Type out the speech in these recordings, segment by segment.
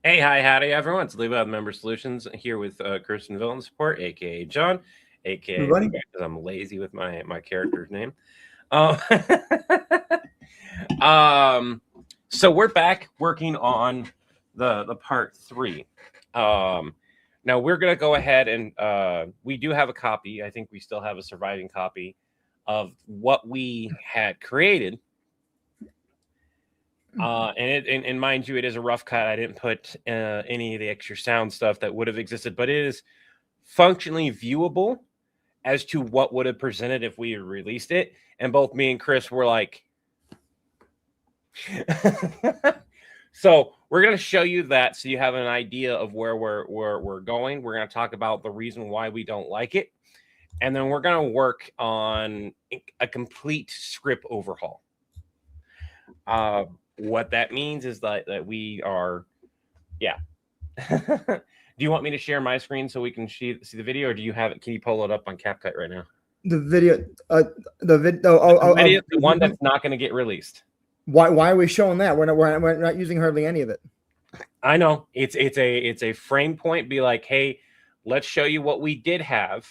Hey, hi, howdy, everyone. It's Levi with Member Solutions here with Kirsten Villain Support, aka John, aka Everybody? because I'm lazy with my character's name. Um, so we're back working on the part 3. Now we're gonna go ahead and we do have a copy. I think we still have a surviving copy of what we had created. And mind you, it is a rough cut. I didn't put any of the extra sound stuff that would have existed, but it is functionally viewable as to what would have presented if we had released it. And both me and Chris were like, so we're going to show you that so you have an idea of where we're going. We're going to talk about the reason why we don't like it, and then we're going to work on a complete script overhaul. What that means is that we are, yeah. Do you want me to share my screen so we can see the video, or do you have it? Can you pull it up on CapCut right now? The video, The one that's not going to get released. Why are we showing that? We're not using hardly any of it. I know it's a frame point. Be like, hey, let's show you what we did have,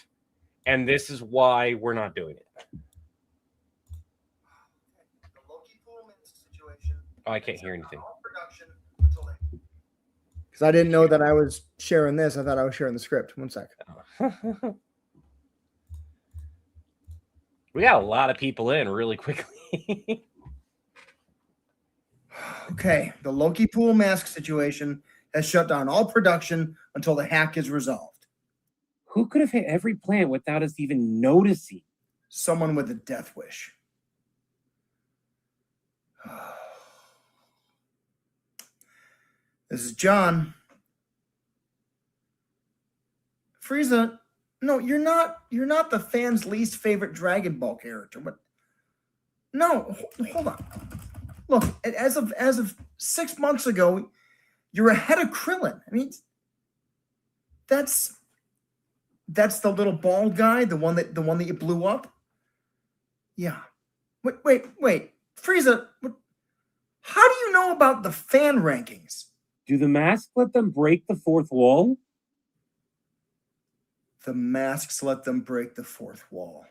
and this is why we're not doing it. The Lokipool situation. Oh, I can't hear anything. Because I didn't know that I was sharing this. I thought I was sharing the script. One sec. We got a lot of people in really quickly. Okay, the Lokipool mask situation has shut down all production until the hack is resolved. Who could have hit every plant without us even noticing? Someone with a death wish. This is John. Frieza, no, you're not the fans' least favorite Dragon Ball character, but no, hold on. Look, as of 6 months ago, you're ahead of Krillin. I mean, that's the little bald guy, the one that you blew up. Yeah. Wait, Frieza. How do you know about the fan rankings? Do the masks let them break the fourth wall? The masks let them break the fourth wall.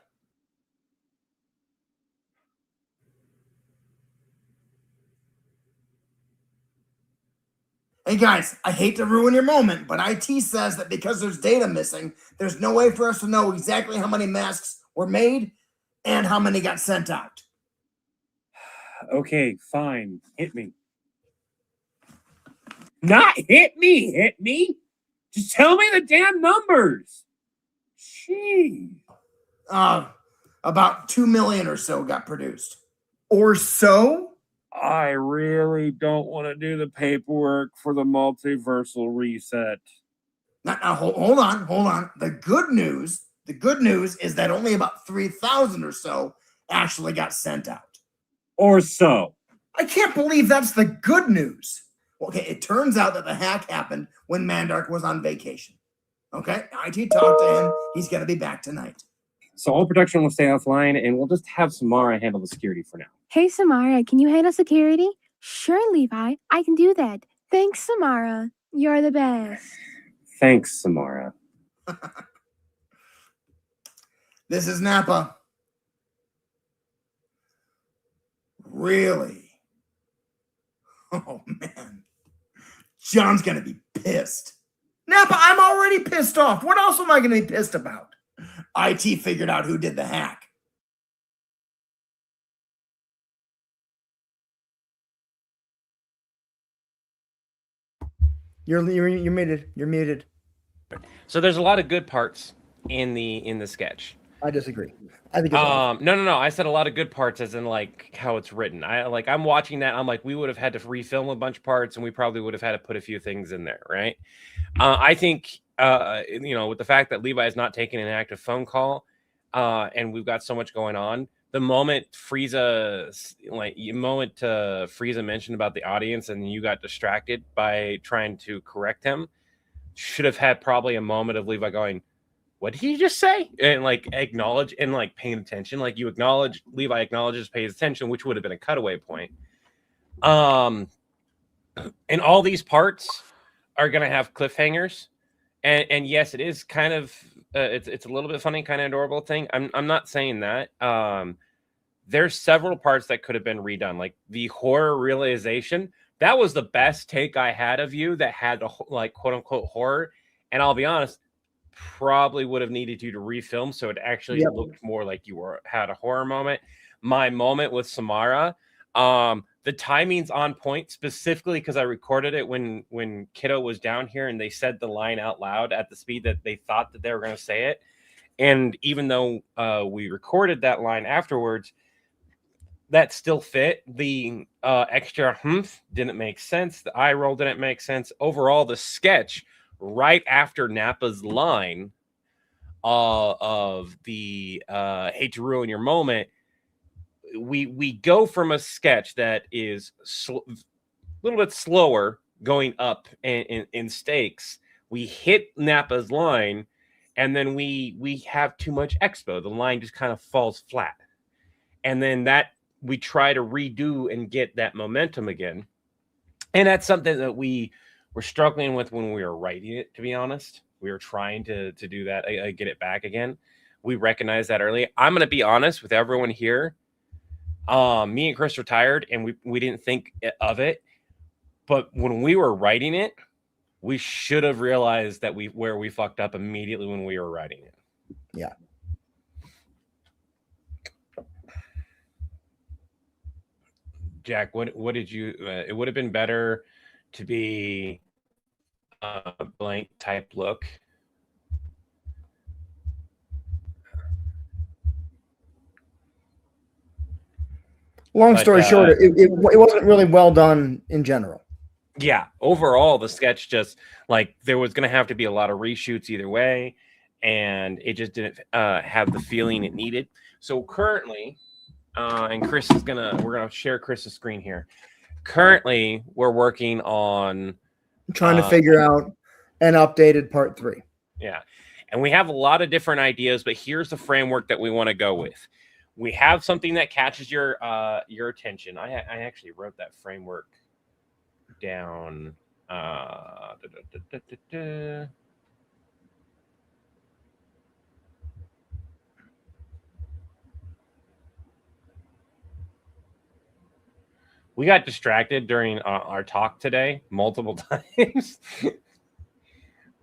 Hey guys, I hate to ruin your moment, but IT says that because there's data missing, there's no way for us to know exactly how many masks were made and how many got sent out. Okay, fine. Hit me. Not hit me. Just tell me the damn numbers. Gee. About 2 million or so got produced. Or so? I really don't want to do the paperwork for the multiversal reset. Now hold on. The good news is that only about 3,000 or so actually got sent out. Or so. I can't believe that's the good news. Okay, it turns out that the hack happened when Mandark was on vacation. Okay, IT talked to him. He's going to be back tonight. So all production will stay offline, and we'll just have Samara handle the security for now. Hey, Samara, can you handle security? Sure, Levi, I can do that. Thanks, Samara. You're the best. Thanks, Samara. This is Nappa. Really? Oh, man. John's going to be pissed. Nappa, I'm already pissed off. What else am I going to be pissed about? IT figured out who did the hack. You're muted. You're muted. So there's a lot of good parts in the sketch. I disagree. I think no. I said a lot of good parts as in like how it's written. I'm watching that. I'm like, we would have had to refilm a bunch of parts, and we probably would have had to put a few things in there, right? I think with the fact that Levi is not taking an active phone call, and we've got so much going on. The moment Frieza mentioned about the audience, and you got distracted by trying to correct him, should have had probably a moment of Levi going, what did he just say? And like acknowledge and like paying attention. Like you acknowledge, Levi acknowledges, pays attention, which would have been a cutaway point. And all these parts are going to have cliffhangers, and yes, it is kind of it's a little bit funny, kind of adorable thing. I'm not saying that. There's several parts that could have been redone, like the horror realization. That was the best take I had of you that had a like quote unquote horror, and I'll be honest, probably would have needed you to refilm so it actually looked more like you had a horror moment. My moment with Samara, the timing's on point, specifically because I recorded it when Kiddo was down here and they said the line out loud at the speed that they thought that they were going to say it. And even though we recorded that line afterwards, that still fit. The extra humph didn't make sense. The eye roll didn't make sense. Overall, the sketch right after Nappa's line of the hate to ruin your moment, we go from a sketch that is a little bit slower going up in stakes. We hit Nappa's line, and then we have too much expo. The line just kind of falls flat. And then that we try to redo and get that momentum again. And that's something that we were struggling with when we were writing it, to be honest. We were trying to do that, get it back again. We recognized that early. I'm going to be honest with everyone here. Me and Chris were tired, and we didn't think of it. But when we were writing it, we should have realized that where we fucked up immediately when we were writing it. Yeah. Jack, what did you? It would have been better to be a blank type look. Long story short, it wasn't really well done in general. Yeah, overall, the sketch just like there was going to have to be a lot of reshoots either way, and it just didn't have the feeling it needed. So currently, and we're gonna share Chris's screen here. Currently, we're working on trying to figure out an updated part 3. Yeah, and we have a lot of different ideas, but here's the framework that we want to go with. We have something that catches your attention. I actually wrote that framework down. We got distracted during our talk today multiple times.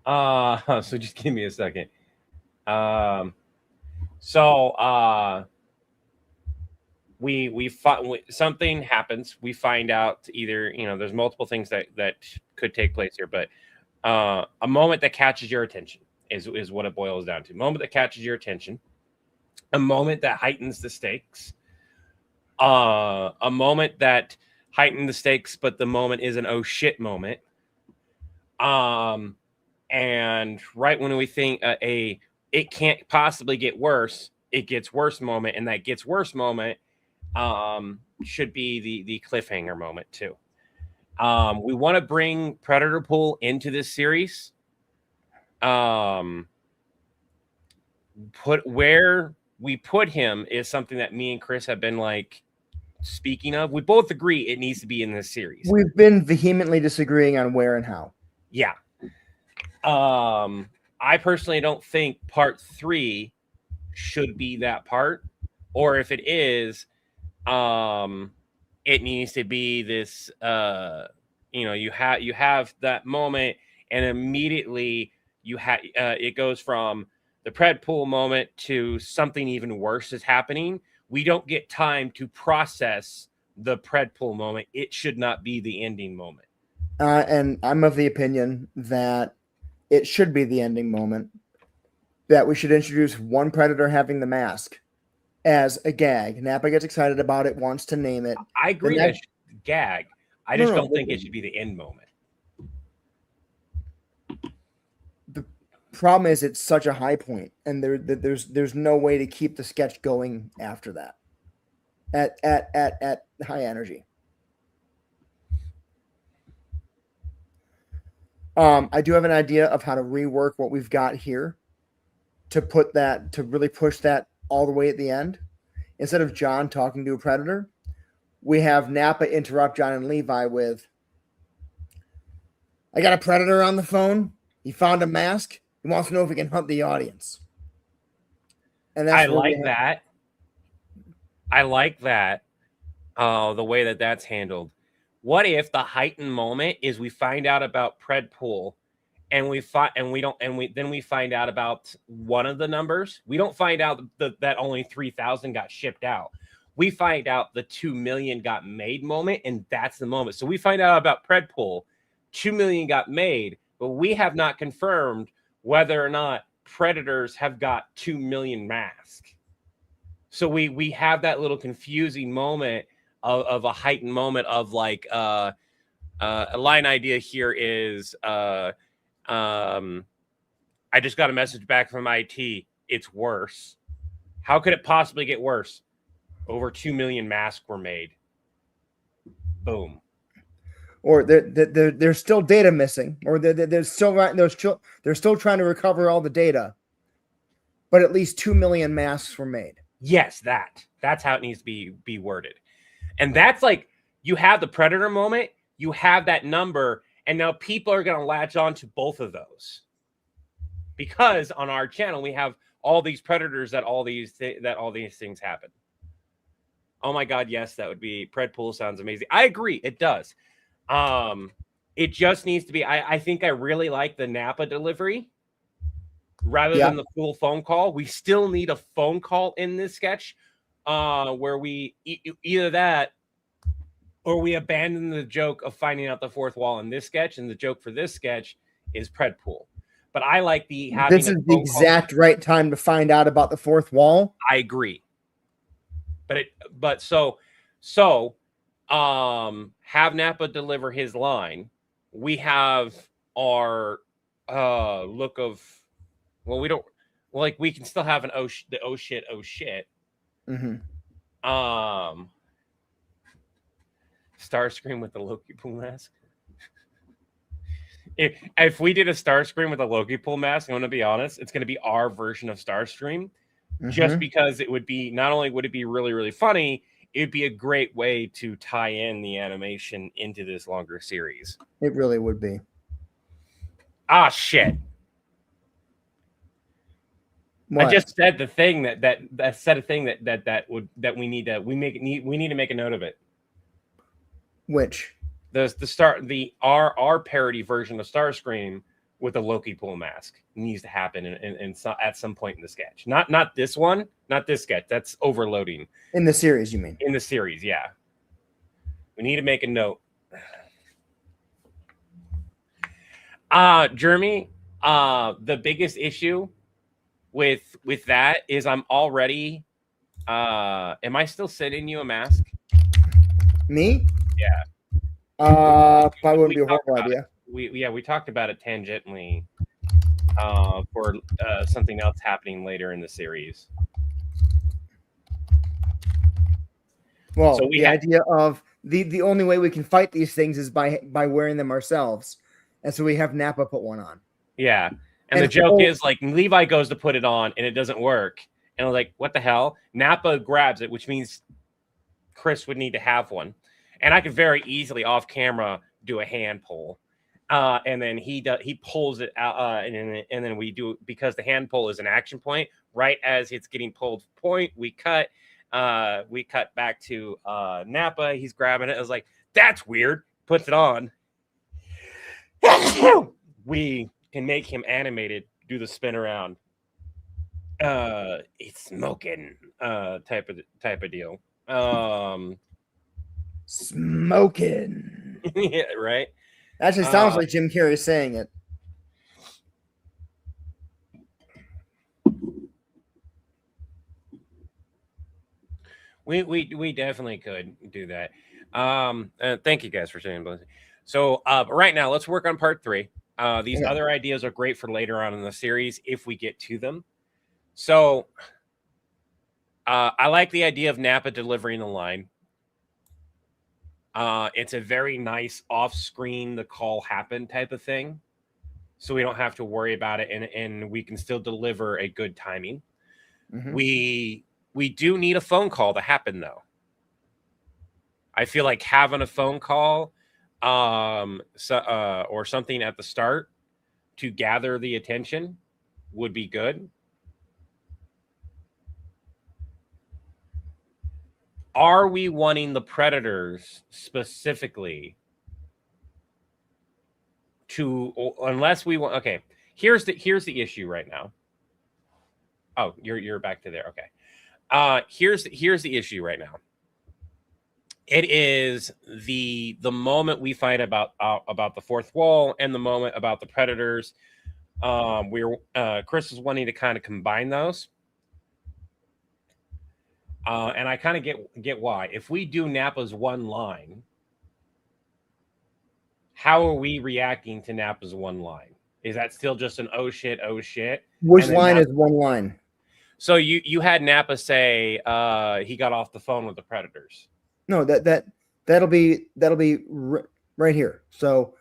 So just give me a second. Something happens. We find out either, there's multiple things that could take place here, but a moment that catches your attention is what it boils down to. Moment that catches your attention, a moment that heightens the stakes, a moment that heightened the stakes, but the moment is an oh shit moment. And right when we think it can't possibly get worse, it gets worse moment, and that gets worse moment should be the cliffhanger moment too. We want to bring Predator Pool into this series. Where we put him is something that me and Chris have been like speaking of. We both agree it needs to be in this series. We've been vehemently disagreeing on where and how. Yeah. I personally don't think part 3 should be that part, or if it is, it needs to be this. You have that moment, and immediately it goes from the Pred Pool moment to something even worse is happening. We don't get time to process the Pred Pool moment. It should not be the ending moment. And I'm of the opinion that it should be the ending moment, that we should introduce one Predator having the mask as a gag. Nappa gets excited about it, wants to name it. I agree that gag. I just don't think it should be the end moment. The problem is it's such a high point, and there's no way to keep the sketch going after that at high energy. I do have an idea of how to rework what we've got here to really push that all the way at the end. Instead of John talking to a Predator, we have Nappa interrupt John and Levi with, I got a predator on the phone. He found a mask. He wants to know if he can hunt the audience. And that's I like that. I like that. The way that that's handled. What if the heightened moment is we find out about Predpool, and we find out about one of the numbers. We don't find out that only 3,000 got shipped out. We find out the 2 million got made moment, and that's the moment. So we find out about Predpool, 2 million got made, but we have not confirmed whether or not Predators have got 2 million masks. So we have that little confusing moment of a heightened moment of like a line idea here is I just got a message back from IT. It's worse. How could it possibly get worse? Over 2 million masks were made. Boom. Or there's still data missing, or they're still trying to recover all the data, but at least 2 million masks were made. Yes, that's how it needs to be worded. And that's like, you have the Predator moment, you have that number, and now people are going to latch on to both of those. Because on our channel, we have all these Predators that all these things happen. Oh my God, yes, that would be, Predpool sounds amazing. I agree, it does. It just needs to be, I think I really like the Napa delivery rather than the full phone call. We still need a phone call in this sketch where we either that or we abandon the joke of finding out the fourth wall in this sketch, and the joke for this sketch is Predpool. But I like the having this is the exact right time to find out about the fourth wall. I agree. But have Napa deliver his line. We have our look of, well, we don't, like, we can still have an oh shit. Mm-hmm. Starscream with the Lokipool mask. If we did a Starscream with a Lokipool mask, I'm going to be honest, it's going to be our version of Starscream. Just because it would be, not only would it be really, really funny, it'd be a great way to tie in the animation into this longer series. It really would be. Ah, shit. What? I just said the thing that we need to make a note of it. Which? Our parody version of Starscream with a Lokipool mask needs to happen at some point in the sketch. Not this one, not this sketch. That's overloading. In the series, you mean? In the series, yeah. We need to make a note. Jeremy, the biggest issue with that is I'm already am I still sending you a mask? Me? Yeah. Probably wouldn't be a horrible idea. We talked about it tangentially for something else happening later in the series. Well, so the idea of the only way we can fight these things is by wearing them ourselves, and so we have Napa put one on. Yeah, and the joke is like Levi goes to put it on and it doesn't work, and I'm like, what the hell? Napa grabs it, which means Chris would need to have one, and I could very easily off camera do a hand pull. And then he pulls it out, and then we do, because the hand pull is an action point. Right as it's getting pulled point, we cut back to Napa. He's grabbing it. I was like, that's weird. Puts it on. We can make him animated, do the spin around. It's smoking type of deal. Smoking. Yeah, right. Actually, sounds like Jim Carrey saying it. We definitely could do that. Thank you guys for saying both. So right now, let's work on part 3. These other ideas are great for later on in the series if we get to them. So I like the idea of Napa delivering the line. It's a very nice off-screen, the call happened type of thing. So we don't have to worry about it, and we can still deliver a good timing. Mm-hmm. We do need a phone call to happen, though. I feel like having a phone call or something at the start to gather the attention would be good. Are we wanting the predators specifically to, unless we want, okay, here's the issue right now. Oh, you're back to there. Okay. Here's the issue right now. It is the moment we find about the fourth wall and the moment about the predators. Chris is wanting to kind of combine those. And I kind of get why. If we do Nappa's one line, how are we reacting to Nappa's one line? Is that still just an oh shit? Which line is one line? So you had Nappa say he got off the phone with the predators. No, that'll be right here. So,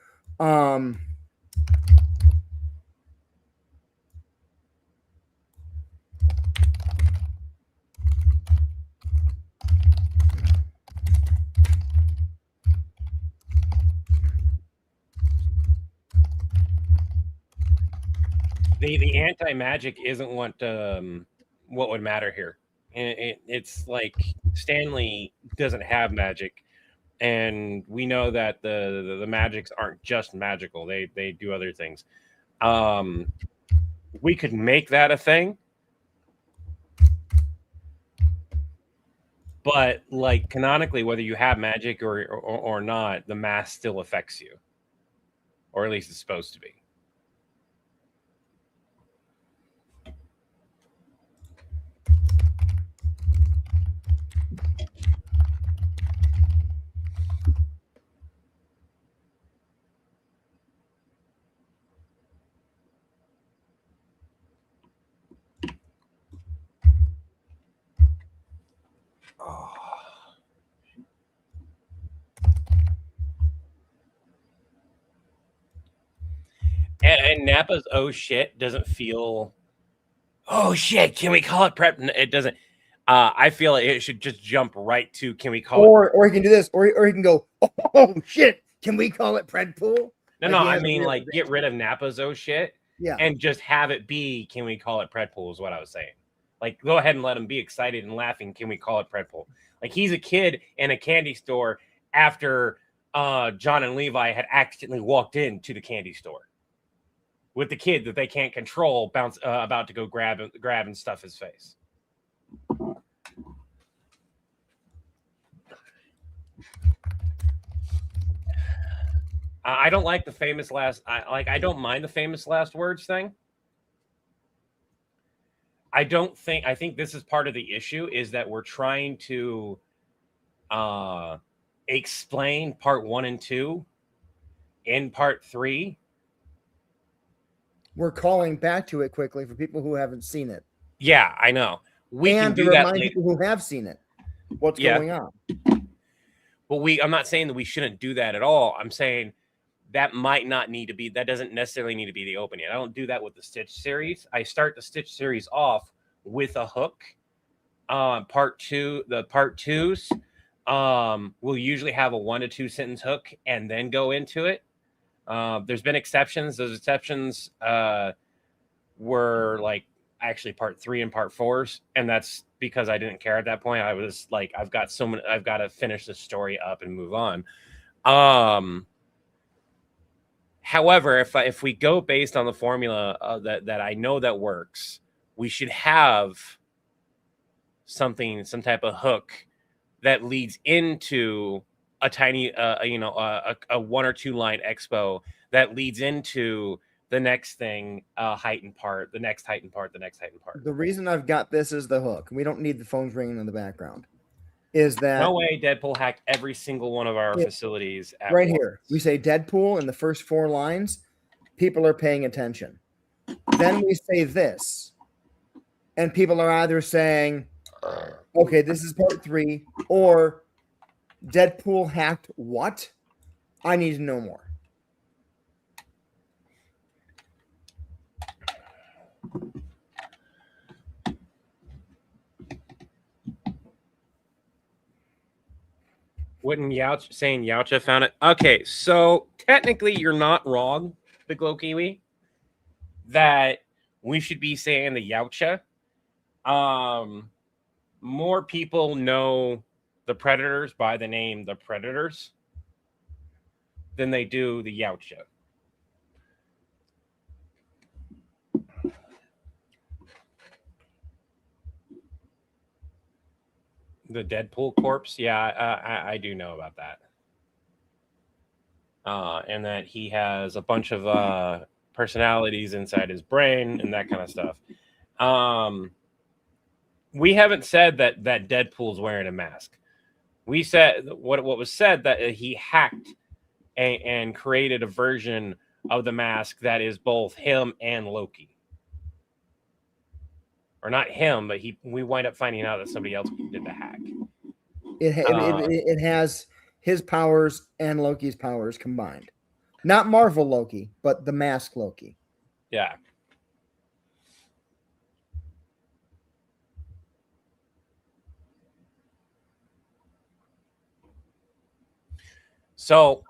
the anti-magic isn't what would matter here. It's like Stanley doesn't have magic, and we know that the magics aren't just magical. They do other things. We could make that a thing, but like canonically, whether you have magic or not, the mask still affects you, or at least it's supposed to be. And Nappa's oh shit doesn't feel, oh shit, can we call it prep? It doesn't. I feel like it should just jump right to, can we call it? Or he can do this, or he can go, oh shit, can we call it Pred Pool? No, I mean like get rid of Nappa's oh shit, yeah, and just have it be, can we call it Pred Pool? Is what I was saying. Like, go ahead and let him be excited and laughing. Can we call it Pred Pool? Like, he's a kid in a candy store after John and Levi had accidentally walked into the candy store with the kid that they can't control, about to go grab and stuff his face. I don't like the famous last. I don't mind the famous last words thing. I think this is part of the issue, is that we're trying to explain part 1 and 2 in part 3. We're calling back to it quickly for people who haven't seen it. Yeah, I know. We and can to do that remind later. people who have seen it what's going on. But I'm not saying that we shouldn't do that at all. I'm saying that might not need to be, that doesn't necessarily need to be the opening. I don't do that with the Stitch series. I start the Stitch series off with a hook. Part 2, the part 2s will usually have a 1 to 2 sentence hook and then go into it. There's been exceptions. Those exceptions were like actually part 3 and part 4s, and that's because I didn't care at that point. I was like, I've got to finish this story up and move on. However, if we go based on the formula that I know that works, we should have some type of hook that leads into a tiny, a 1 or 2 line expo that leads into the next thing, heightened part, the next heightened part, the next heightened part. The reason I've got this as the hook, we don't need the phones ringing in the background, is that no way Deadpool hacked every single one of our facilities at right once. here. We say Deadpool in the first 4 lines, people are paying attention. Then we say this, and people are either saying, okay, this is part 3, or Deadpool hacked what? I need to know more. Wouldn't Youch saying Youcha found it? Okay, so technically you're not wrong, Big Low Kiwi, that we should be saying the Youcha. More people know the Predators by the name the Predators than they do the Youcha. The Deadpool corpse, yeah, I do know about that. And that he has a bunch of personalities inside his brain and that kind of stuff. We haven't said that Deadpool's wearing a mask. We said what was said that he hacked and created a version of the mask that is both him and Loki. Or not him, but we wind up finding out that somebody else did the hack. It has his powers and Loki's powers combined. Not Marvel Loki, but the mask Loki. Yeah. So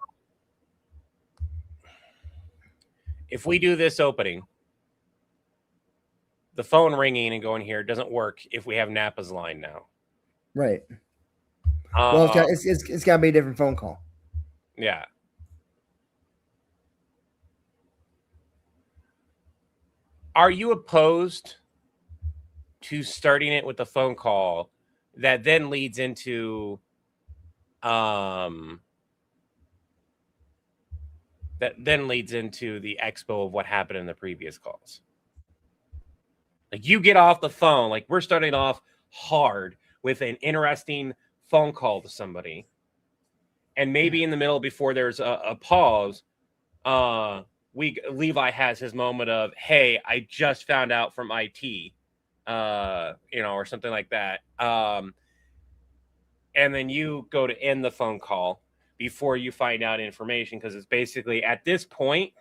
if we do this opening, the phone ringing and going here doesn't work if we have Nappa's line now. Right. Well, it's got to be a different phone call. Yeah. Are you opposed to starting it with a phone call that then leads into the expo of what happened in the previous calls? Like you get off the phone, like we're starting off hard with an interesting phone call to somebody. And maybe in the middle, before there's a pause, Levi has his moment of, hey, I just found out from IT, or something like that. And then you go to end the phone call before you find out information, because it's basically at this point,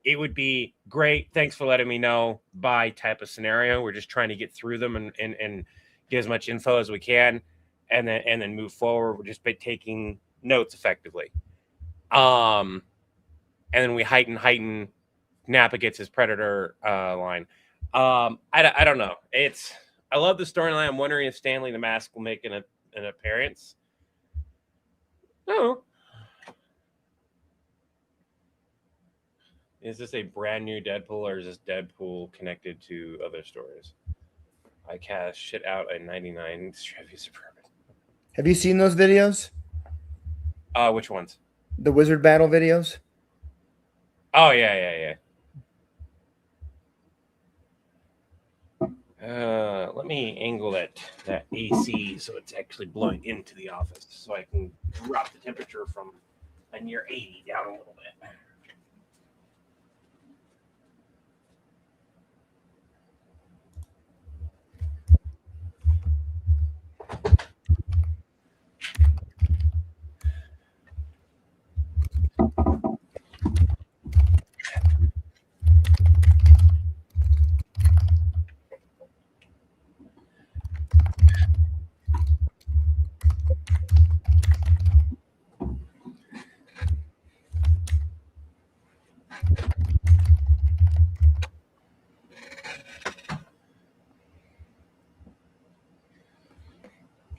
it would be great. Thanks for letting me know. Bye type of scenario. We're just trying to get through them and get as much info as we can, and then move forward. We're just taking notes effectively. And then we heighten. Nappa gets his Predator line. I don't know. I love the storyline. I'm wondering if Stanley the Mask will make an appearance. No. Is this a brand new Deadpool, or is this Deadpool connected to other stories? I cast shit out at 99 Chevy Suburban. Have you seen those videos? Which ones? The Wizard Battle videos? Oh, yeah. Let me angle that AC so it's actually blowing into the office, so I can drop the temperature from a near 80 down a little bit.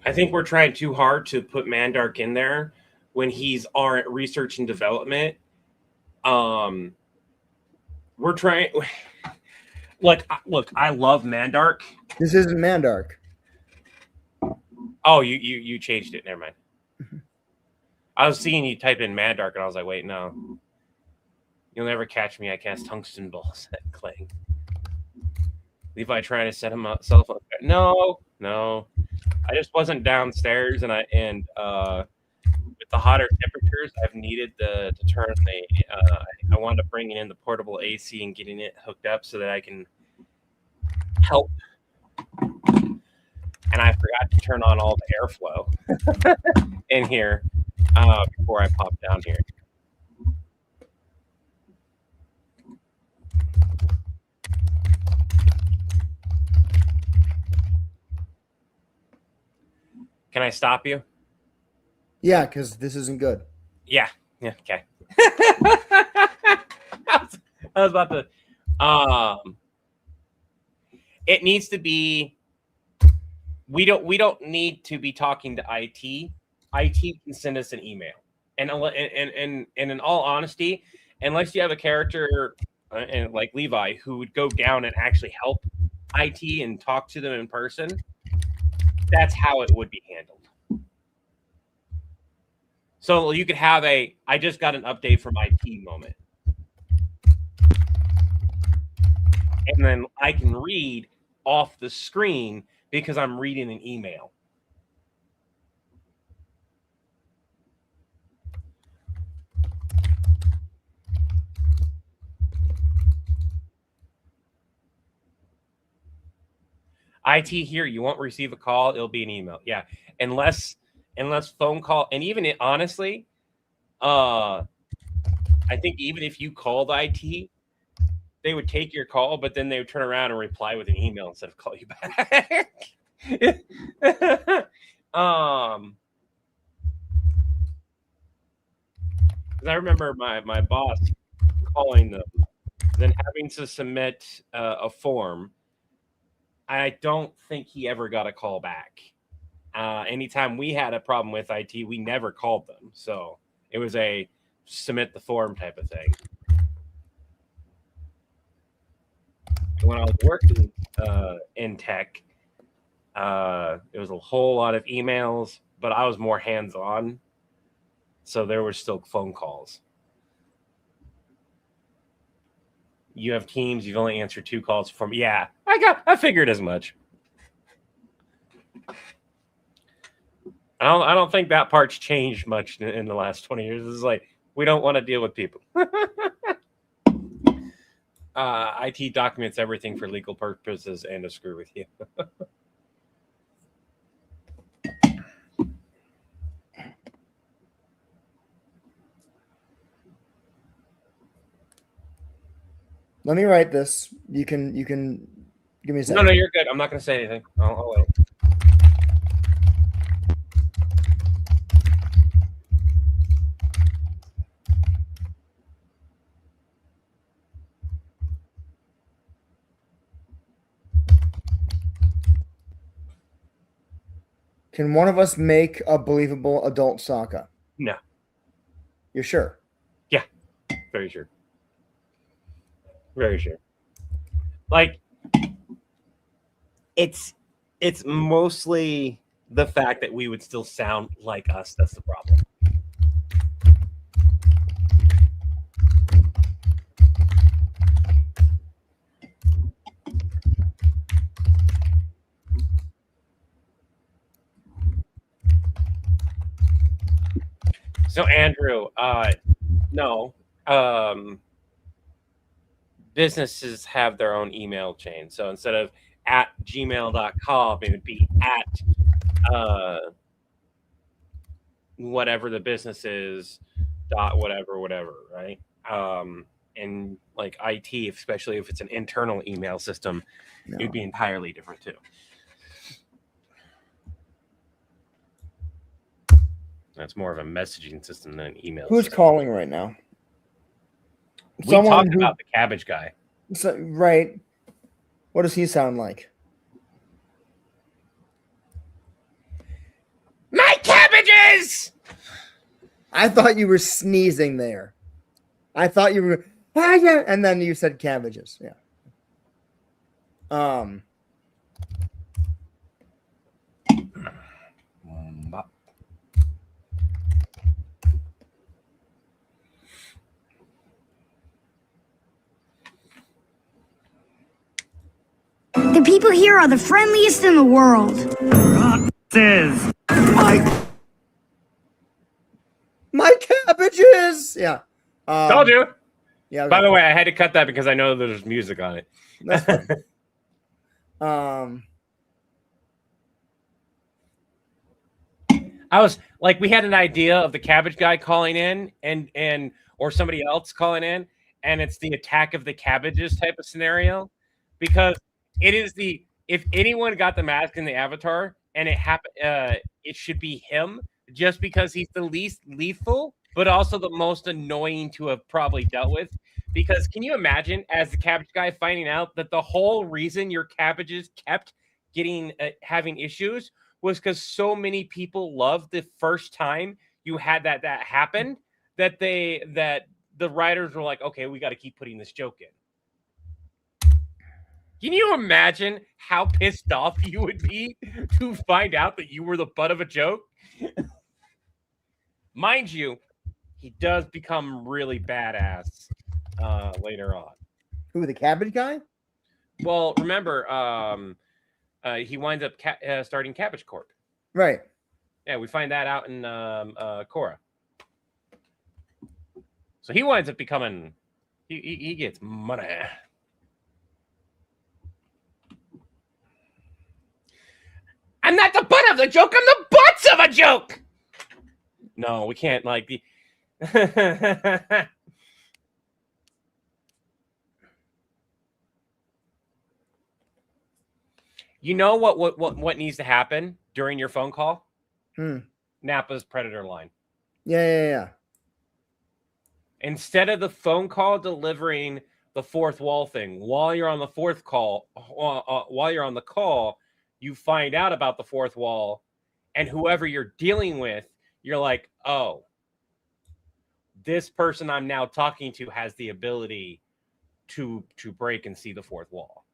I think we're trying too hard to put Mandark in there when he's our research and development. We're trying. Look, I love Mandark. This isn't Mandark. Oh, you changed it. Never mind. I was seeing you type in Mandark, and I was like, wait, no. You'll never catch me. I cast tungsten balls at Clang. Levi trying to set himself up. No. I just wasn't downstairs, and with the hotter temperatures, I've needed to turn I wanted to bring in the portable AC and getting it hooked up so that I can help. And I forgot to turn on all the airflow in here before I pop down here. Can I stop you? Yeah, because this isn't good. Yeah. Okay. I was about to. It needs to be. We don't need to be talking to IT. IT can send us an email, and in all honesty, unless you have a character and like Levi who would go down and actually help IT and talk to them in person, that's how it would be handled. So you could have a I just got an update from IT moment. And then I can read off the screen because I'm reading an email. IT here, you won't receive a call, it'll be an email. Yeah. Unless phone call, and even honestly, I think even if you called IT, they would take your call, but then they would turn around and reply with an email instead of call you back. I remember my boss calling them, then having to submit a form. I don't think he ever got a call back. Anytime we had a problem with IT, we never called them. So it was a submit the form type of thing. When I was working in tech, it was a whole lot of emails, but I was more hands-on. So there were still phone calls. You have teams, you've only answered 2 calls from. Yeah, I figured as much. I don't think that part's changed much in the last 20 years. It's like we don't want to deal with people. IT documents everything for legal purposes and to screw with you. Let me write this. You can give me a second. No, you're good. I'm not going to say anything. I'll wait. Can one of us make a believable adult Sokka? No. You're sure? Yeah. Very sure. Very sure. Like, it's mostly the fact that we would still sound like us. That's the problem. So Andrew, no. Businesses have their own email chain. So instead of at gmail.com, it would be at whatever the business is, dot whatever, right? And like IT, especially if it's an internal email system, it would be entirely different too. That's more of a messaging system than an email. Who's system. calling right now? We talked about the cabbage guy. So, right. What does he sound like? My cabbages! I thought you were sneezing there. I thought you were, yeah, and then you said cabbages. Yeah. The people here are the friendliest in the world. Says my cabbages. Yeah. Told you. Yeah. By the way, I had to cut that because I know there's music on it. That's fine. I was like, we had an idea of the cabbage guy calling in and or somebody else calling in, and it's the attack of the cabbages type of scenario, because it is if anyone got the mask in the avatar and it happened, it should be him just because he's the least lethal, but also the most annoying to have probably dealt with. Because can you imagine, as the cabbage guy, finding out that the whole reason your cabbages kept getting having issues was because so many people loved the first time you had that happened that the writers were like, okay, we got to keep putting this joke in. Can you imagine how pissed off you would be to find out that you were the butt of a joke? Mind you, he does become really badass later on. Who, the cabbage guy? Well, remember, he winds up starting Cabbage Corp. Right. Yeah, we find that out in Korra. So he winds up becoming, he gets money. I'm not the butt of the joke, I'm the butts of a joke! No, we can't like be... You know what needs to happen during your phone call? Nappa's Predator line. Yeah. Instead of the phone call delivering the fourth wall thing, while you're on the while you're on the call, you find out about the fourth wall, and whoever you're dealing with, you're like, oh, this person I'm now talking to has the ability to break and see the fourth wall.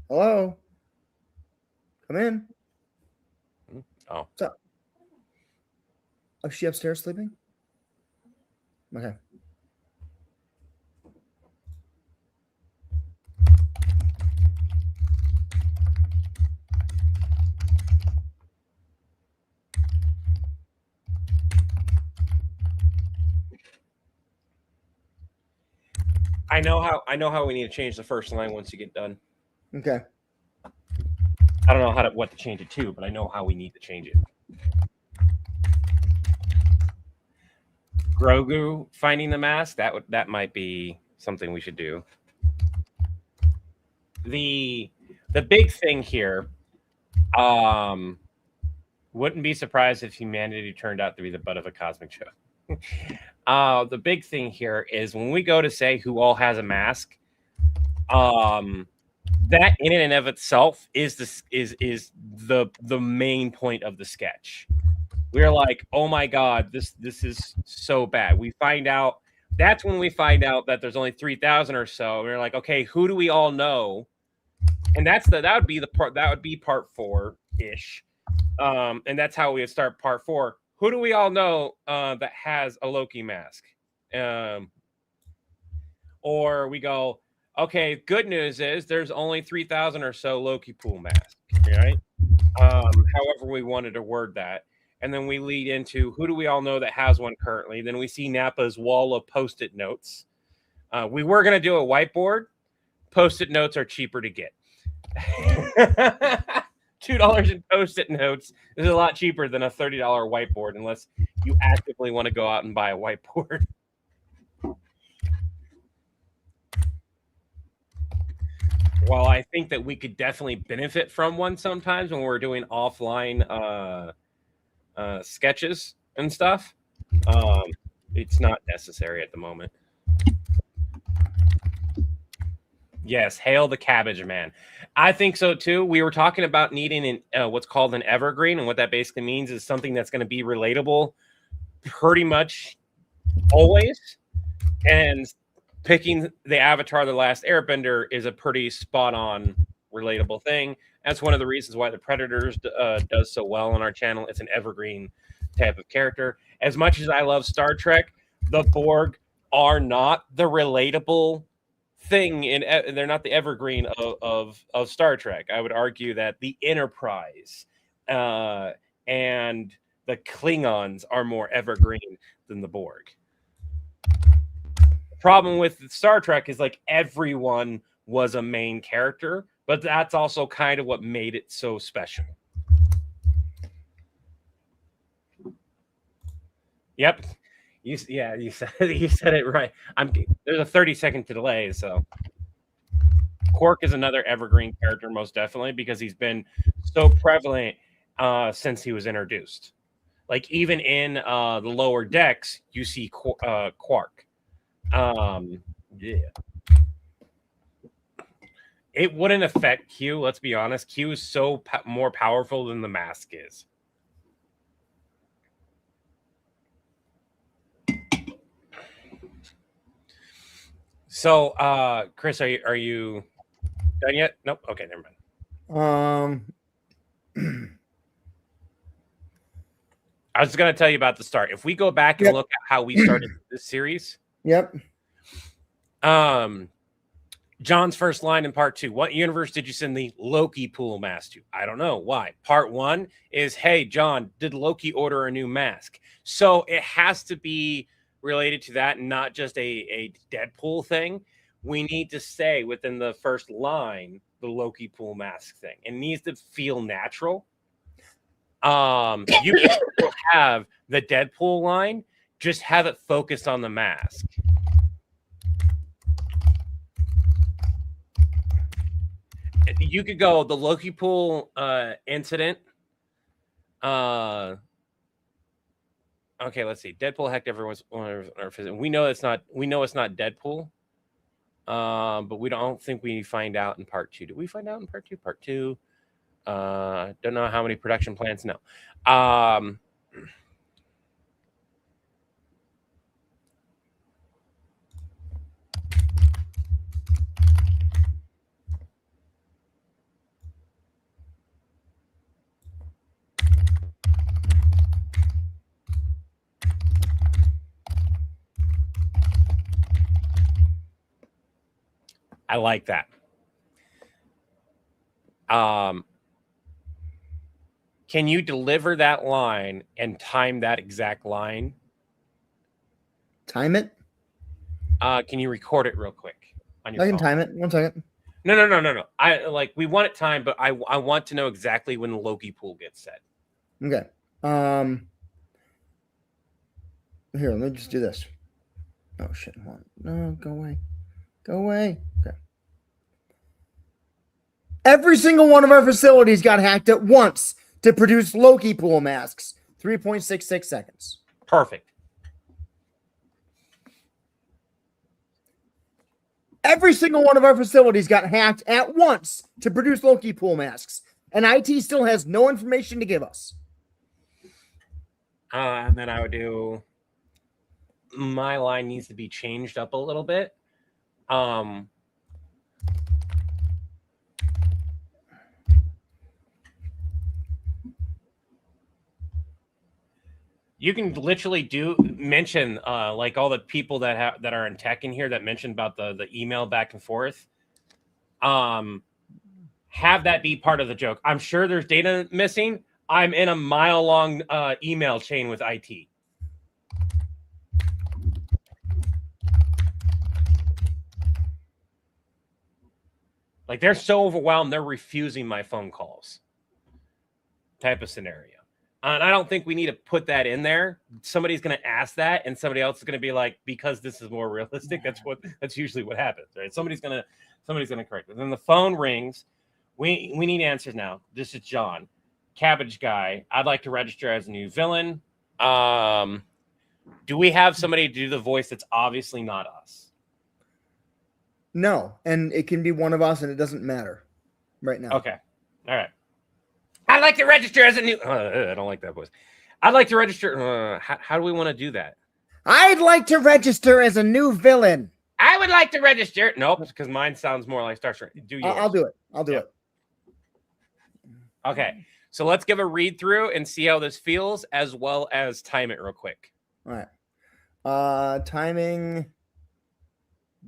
Hello? Come in. Oh. What's up? Oh, is she upstairs sleeping? Okay. I know how we need to change the first line once you get done. Okay. I don't know what to change it to, but I know how we need to change it. Grogu finding the mask, that might be something we should do. The big thing here, wouldn't be surprised if humanity turned out to be the butt of a cosmic joke. The big thing here is when we go to say who all has a mask, that in and of itself is the main point of the sketch. We're like, oh my god, this is so bad. We find out, that's when we find out that there's only 3,000 or so. We're like, okay, who do we all know? And that would be part 4-ish. And that's how we would start part 4. Who do we all know that has a Loki mask? Or we go, okay, good news is there's only 3,000 or so Lokipool masks, right? However we wanted to word that. And then we lead into who do we all know that has one currently? Then we see Nappa's wall of Post-it notes. We were going to do a whiteboard. Post-it notes are cheaper to get. $2 in Post-it notes is a lot cheaper than a $30 whiteboard unless you actively want to go out and buy a whiteboard. While I think that we could definitely benefit from one sometimes when we're doing offline sketches and stuff, it's not necessary at the moment. Yes, hail the cabbage man. I think so too. We were talking about needing what's called an evergreen, and what that basically means is something that's going to be relatable pretty much always. And picking the Avatar: The Last Airbender is a pretty spot-on relatable thing. That's one of the reasons why the Predators does so well on our channel. It's an evergreen type of character. As much as I love Star Trek, the Borg are not the relatable thing, they're not the evergreen of Star Trek. I would argue that the Enterprise and the Klingons are more evergreen than the Borg. The problem with Star Trek is like everyone was a main character, but that's also kind of what made it so special. Yep. You said it right. There's a 30-second delay, so Quark is another evergreen character, most definitely, because he's been so prevalent since he was introduced. Like even in the lower decks, you see Quark. Yeah. It wouldn't affect Q. Let's be honest. Q is so more powerful than the mask is. So, Chris, are you done yet? Nope. Okay, never mind. I was going to tell you about the start. If we go back and look at how we started this series. Yep. John's first line in part 2. What universe did you send the Lokipool mask to? I don't know. Why? Part 1 is, hey, John, did Loki order a new mask? So it has to be related to that, not just a Deadpool thing. We need to say within the first line the Lokipool mask thing. It needs to feel natural. You can still have the Deadpool line, just have it focused on the mask. You could go the Lokipool incident. Okay, let's see. Deadpool hacked everyone's. We know it's not. We know it's not Deadpool. But we don't think we find out in part 2. Did we find out in part 2? Part 2. Don't know how many production plants. No. I like that. Can you deliver that line and time that exact line? Time it? Can you record it real quick on your I can phone? time it. 1 second. No. We want it timed, but I want to know exactly when the Lokipool gets said. Okay. Here, let me just do this. Oh shit! No, go away. Go away. Okay. Every single one of our facilities got hacked at once to produce Lokipool masks. 3.66 seconds. Perfect. Every single one of our facilities got hacked at once to produce Lokipool masks. And IT still has no information to give us. And then I would do... My line needs to be changed up a little bit. You can literally mention like all the people that are in tech in here that mentioned about the email back and forth. Have that be part of the joke. I'm sure there's data missing. I'm in a mile-long email chain with IT. Like, they're so overwhelmed, they're refusing my phone calls. Type of scenario. And I don't think we need to put that in there. Somebody's going to ask that, and somebody else is going to be like, because this is more realistic. That's usually what happens, right? Somebody's going to correct it. Then the phone rings. We need answers now. This is John, Cabbage Guy. I'd like to register as a new villain. Do we have somebody to do the voice that's obviously not us? No, and it can be one of us, and it doesn't matter right now. Okay, all right. I'd like to register as a new... I don't like that voice. I'd like to register... how do we want to do that? I'd like to register as a new villain. I would like to register... Nope, because mine sounds more like Star Trek. Do yours. I'll do it. I'll do it. Okay, so let's give a read through and see how this feels, as well as time it real quick. All right. Timing.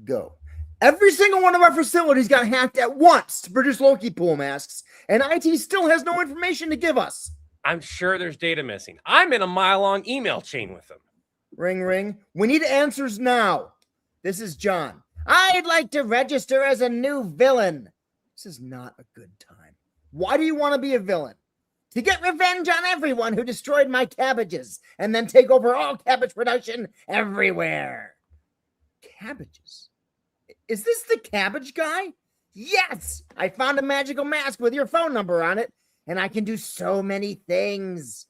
Go. Every single one of our facilities got hacked at once to produce Lokipool masks, and IT still has no information to give us. I'm sure there's data missing. I'm in a mile-long email chain with them. Ring, ring. We need answers now. This is John. I'd like to register as a new villain. This is not a good time. Why do you want to be a villain? to get revenge on everyone who destroyed my cabbages and then take over all cabbage production everywhere. Cabbages? Is this the cabbage guy? Yes! I found a magical mask with your phone number on it, and I can do so many things.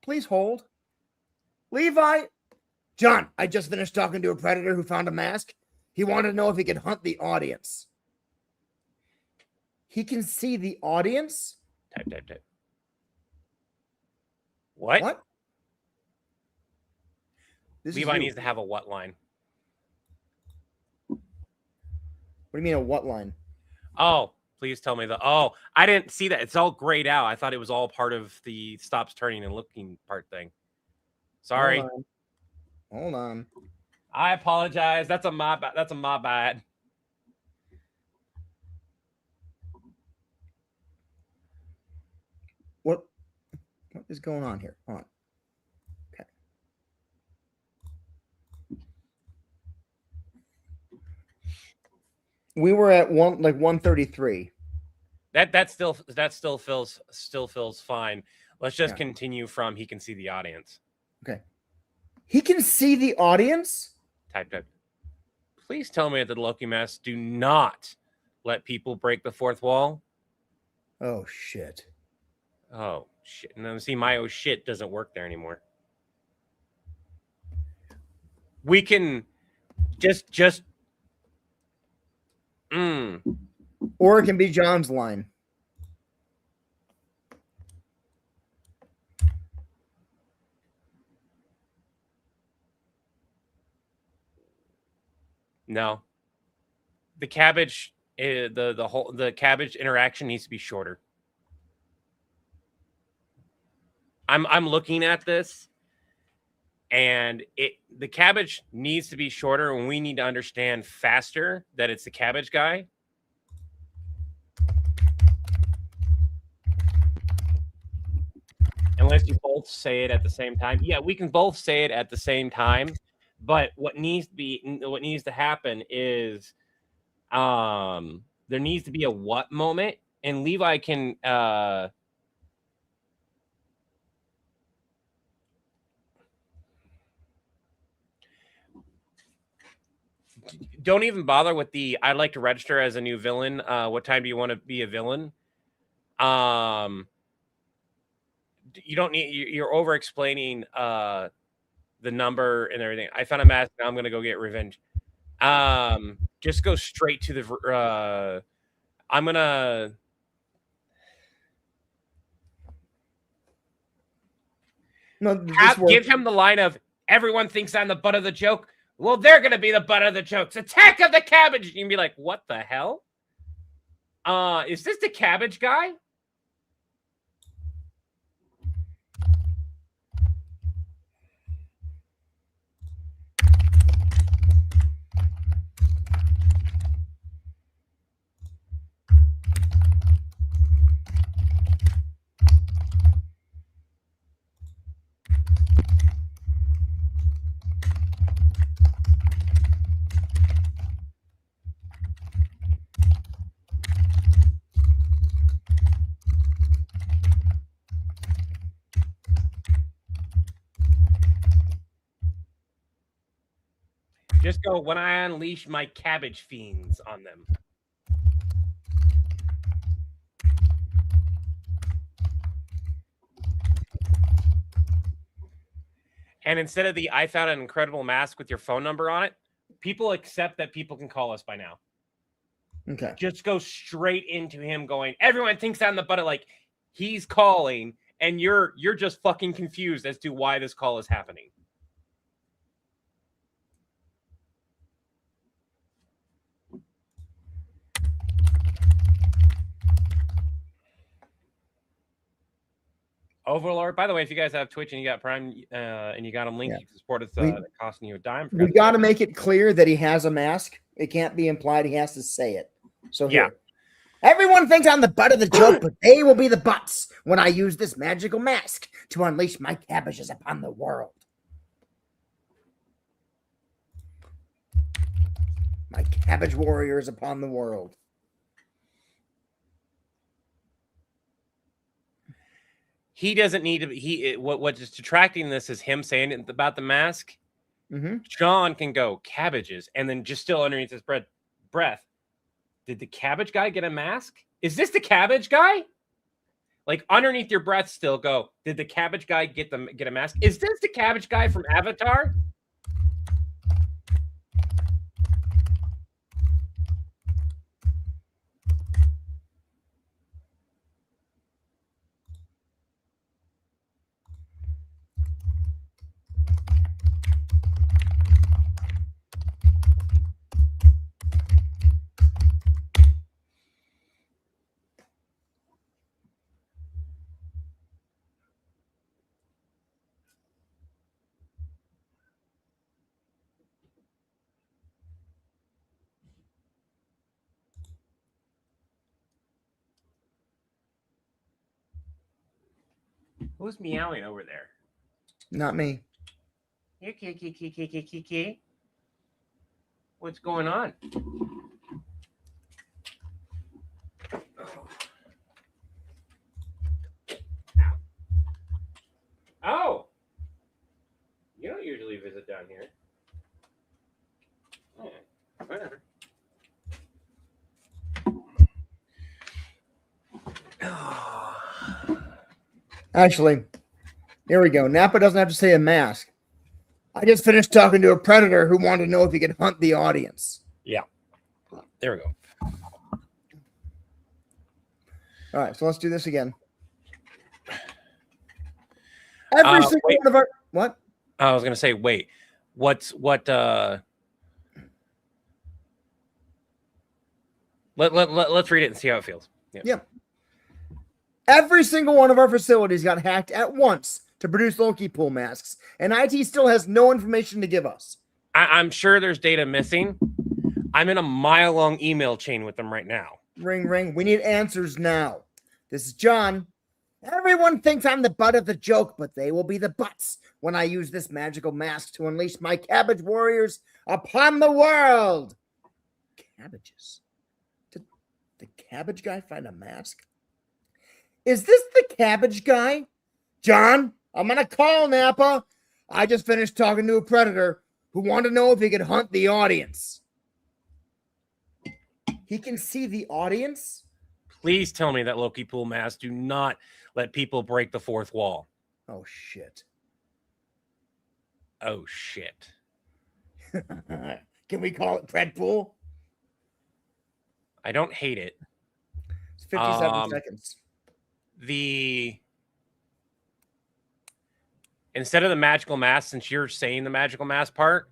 Please hold. Levi? John, I just finished talking to a predator who found a mask. He wanted to know if he could hunt the audience. He can see the audience? Type. What? What? This Levi is needs to have a what line. What do you mean a what line? Oh, please tell me oh, I didn't see that. It's all grayed out. I thought it was all part of the stops turning and looking part thing. Sorry. Hold on. I apologize. That's a my bad. What is going on here? Hold on. Okay. We were at 133. That still feels fine. Let's just continue from he can see the audience. Okay. He can see the audience? Type. Please tell me that the Loki masks do not let people break the fourth wall. Oh shit. Oh shit. No, see, my oh shit doesn't work there anymore. We can just Or it can be John's line. No. The cabbage the cabbage interaction needs to be shorter. I'm looking at this, and the cabbage needs to be shorter, and we need to understand faster that it's the cabbage guy. Unless you both say it at the same time. Yeah, we can both say it at the same time, but what needs to happen is there needs to be a what moment, and Levi can don't even bother with the I'd like to register as a new villain. What time do you want to be a villain? You don't need you're over explaining the number and everything. I found a mask, now I'm gonna go get revenge. Just go straight to the I'm gonna give him the line of everyone thinks I'm the butt of the joke. Well, they're gonna be the butt of the jokes. Attack of the cabbage. You can be like, what the hell? Is this the cabbage guy? Just go when I unleash my cabbage fiends on them. And instead of the I found an incredible mask with your phone number on it, people accept that people can call us by now. Okay. Just go straight into him going, everyone thinks I'm the butt of, like, he's calling and you're just fucking confused as to why this call is happening. Overlord. By the way, if you guys have Twitch and you got Prime and you got them linked, you can support us. Costing you a dime. We got to make it clear that he has a mask. It can't be implied. He has to say it. So here. Everyone thinks I'm the butt of the joke, but they will be the butts when I use this magical mask to unleash my cabbages upon the world. My cabbage warriors upon the world. he doesn't need to. What is detracting this is him saying it about the mask. Mm-hmm. John can go cabbages, and then just still underneath his breath. Did the cabbage guy get a mask? Is this the cabbage guy? Like underneath your breath, still go. Did the cabbage guy get a mask? Is this the cabbage guy from Avatar? Who's meowing over there? Not me. What's going on? Oh, you don't usually visit down here. Oh, whatever. Actually, here we go. Napa doesn't have to say a mask. I just finished talking to a predator who wanted to know if he could hunt the audience. Yeah. There we go. All right, so let's do this again. Every single wait. one of our what? I was gonna say, wait. Let's read it and see how it feels. Yep. Every single one of our facilities got hacked at once to produce Lokipool masks, and IT still has no information to give us. I'm sure there's data missing. I'm in a mile-long email chain with them right now. Ring, ring. We need answers now. This is John. Everyone thinks I'm the butt of the joke, but they will be the butts when I use this magical mask to unleash my cabbage warriors upon the world. Cabbages. Did the cabbage guy find a mask? Is this the cabbage guy? John, I'm going to call Napa. I just finished talking to a predator who wanted to know if he could hunt the audience. He can see the audience? Please tell me that Lokipool masks do not let people break the fourth wall. Oh, shit. Oh, shit. Can we call it Predpool? I don't hate it. It's 57 seconds. Instead of the magical mask, since you're saying the magical mask part,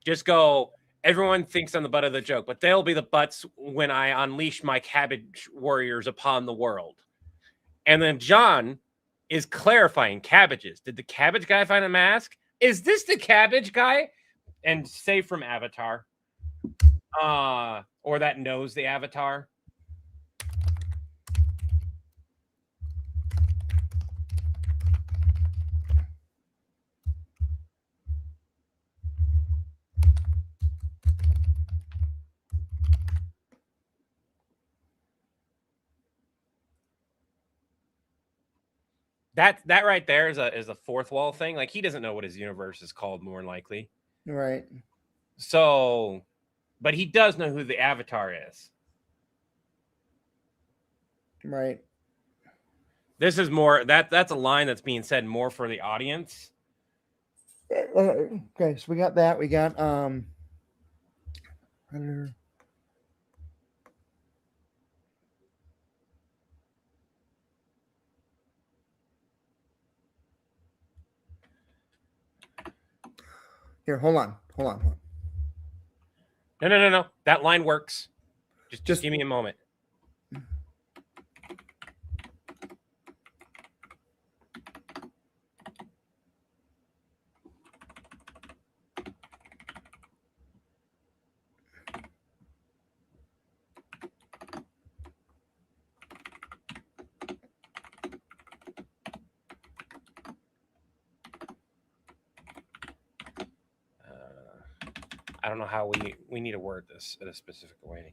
just go, everyone thinks I'm the butt of the joke, but they'll be the butts when I unleash my cabbage warriors upon the world. And then John is clarifying cabbages. Did the cabbage guy find a mask? Is this the cabbage guy? And say from Avatar. Or that knows the Avatar. That right there is a fourth wall thing. Like, he doesn't know what his universe is called, more than likely. Right. So, but he does know who the Avatar is. Right. This is more that's a line that's being said more for the audience. Okay, so we got that. We got predator. Here, hold on. No. That line works. Just give me a moment. I don't know how we need to word this in a specific way.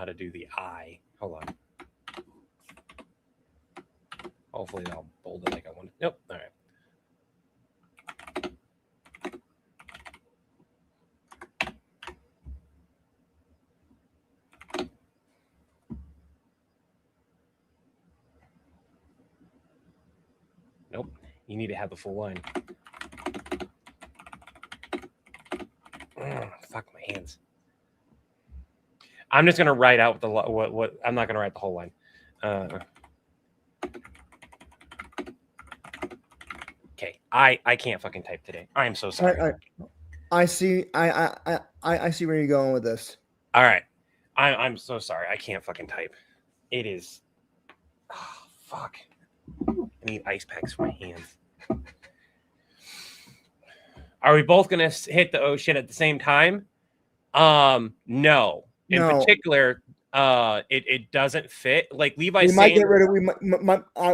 how to do the I. Hold on. Hopefully I'll bold it like I want. Nope. All right. Nope. You need to have the full line. Fuck my hands. I'm just gonna write out the what I'm not gonna write the whole line. Okay, I can't fucking type today. I am so sorry. I see. I see where you're going with this. All right, I'm so sorry. I can't fucking type. It is. Oh, fuck. I need ice packs for my hands. Are we both gonna hit the oh shit at the same time? No. In particular, it doesn't fit. Like Levi, we might get rid of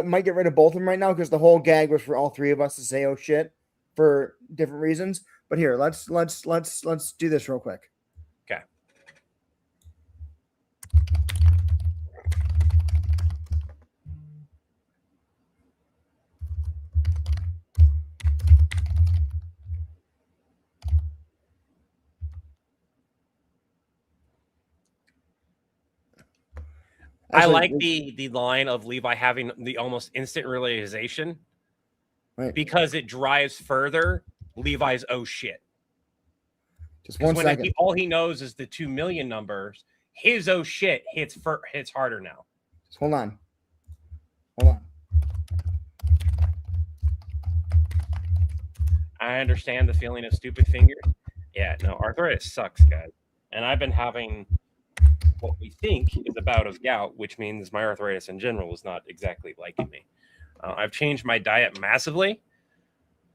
might get rid of both of them right now because the whole gag was for all three of us to say oh shit for different reasons. But here, let's do this real quick. Okay. I like the line of Levi having the almost instant realization, right? Because it drives further Levi's oh shit. Just 1 second. All he knows is the 2 million numbers. His oh shit hits harder now. Just hold on. I understand the feeling of stupid fingers. Yeah, no, arthritis sucks, guys. And I've been having what we think is a bout of gout, which means my arthritis in general is not exactly liking me. I've changed my diet massively,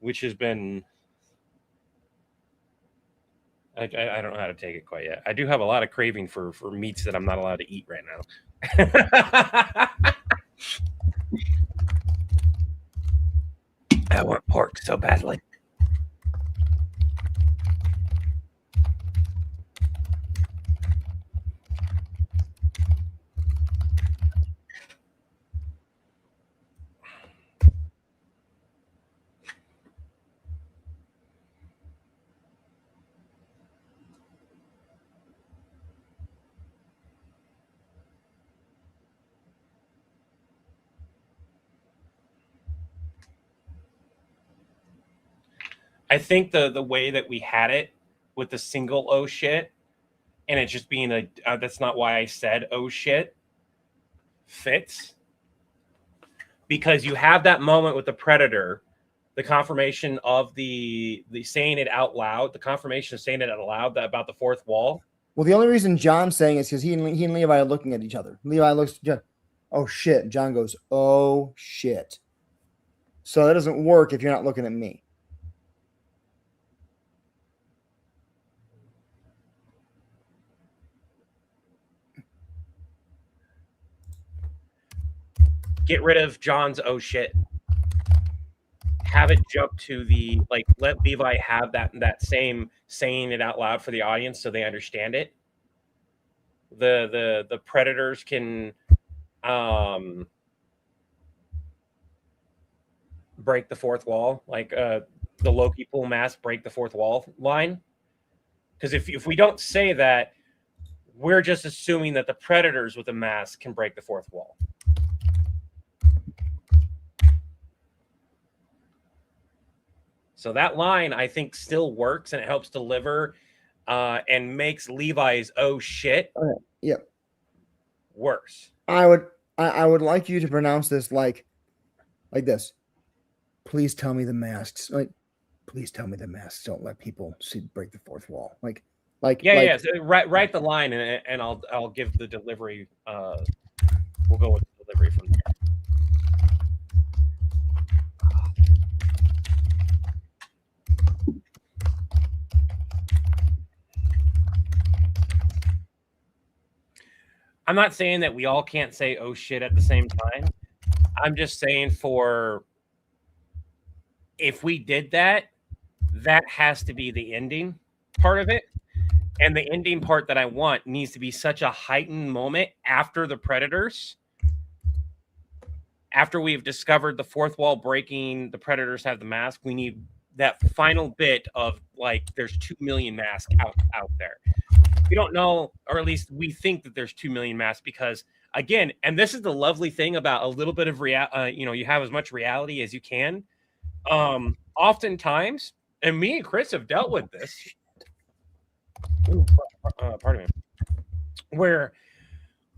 which has been... I don't know how to take it quite yet. I do have a lot of craving for meats that I'm not allowed to eat right now. I want pork so badly. I think the way that we had it with the single oh shit and it just being that's not why I said oh shit fits, because you have that moment with the predator, the confirmation of the saying it out loud, the confirmation of saying it out loud about the fourth wall. Well, the only reason John's saying is because he and Levi are looking at each other. Levi looks, oh shit. John goes, oh shit. So that doesn't work if you're not looking at me. Get rid of John's oh shit. Have it jump to the, like, let Levi have that same saying it out loud for the audience so they understand it. The predators can break the fourth wall, like the Lokipool mask break the fourth wall line. Because if we don't say that, we're just assuming that the predators with the mask can break the fourth wall. So that line, I think, still works, and it helps deliver and makes Levi's oh shit worse. I would like you to pronounce this like this. Please tell me the masks. Like, please tell me the masks don't let people break the fourth wall. Yeah. So write the line, and I'll give the delivery. We'll go with the delivery from there. I'm not saying that we all can't say oh shit at the same time. I'm just saying if we did that, that has to be the ending part of it. And the ending part that I want needs to be such a heightened moment after the Predators. After we've discovered the fourth wall breaking, the Predators have the mask. We need that final bit of like, there's 2 million masks out there. We don't know, or at least we think that there's 2 million masks because, again, and this is the lovely thing about a little bit of you have as much reality as you can. Oftentimes, and me and Chris have dealt with this. Pardon me. Where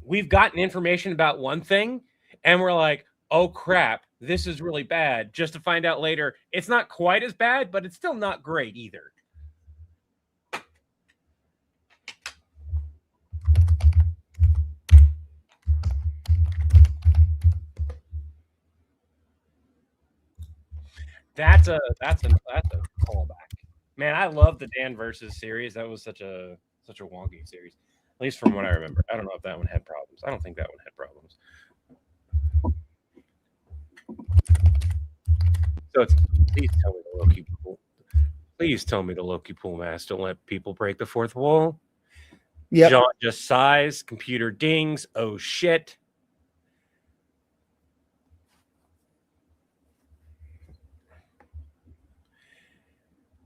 we've gotten information about one thing, and we're like, "Oh crap, this is really bad." Just to find out later, it's not quite as bad, but it's still not great either. That's a callback. Man, I love the Dan versus series. That was such a wonky series, at least from what I remember. I don't know if that one had problems. I don't think that one had problems. So it's please tell me the Lokipool. Please tell me the Lokipool mask. Don't let people break the fourth wall. Yeah. John just sighs. Computer dings. Oh shit.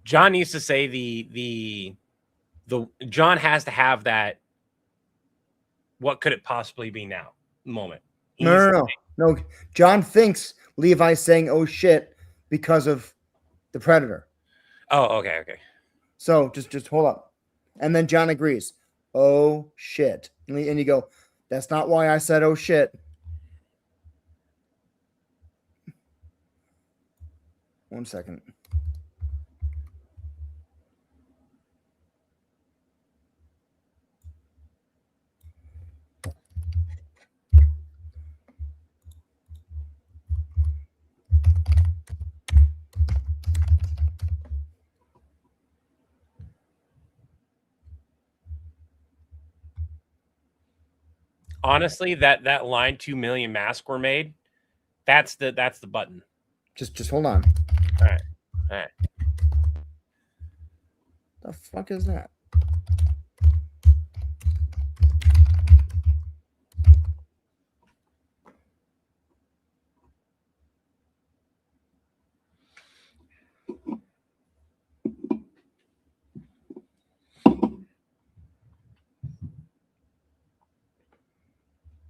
John needs to say the John has to have that. What could it possibly be now? Moment. No. John thinks Levi's saying "oh shit" because of the Predator. Oh, okay. So just hold up, and then John agrees. Oh shit, and you go. That's not why I said "oh shit." One second. Honestly, that line 2 million masks were made. That's the button. Just hold on. All right. The fuck is that?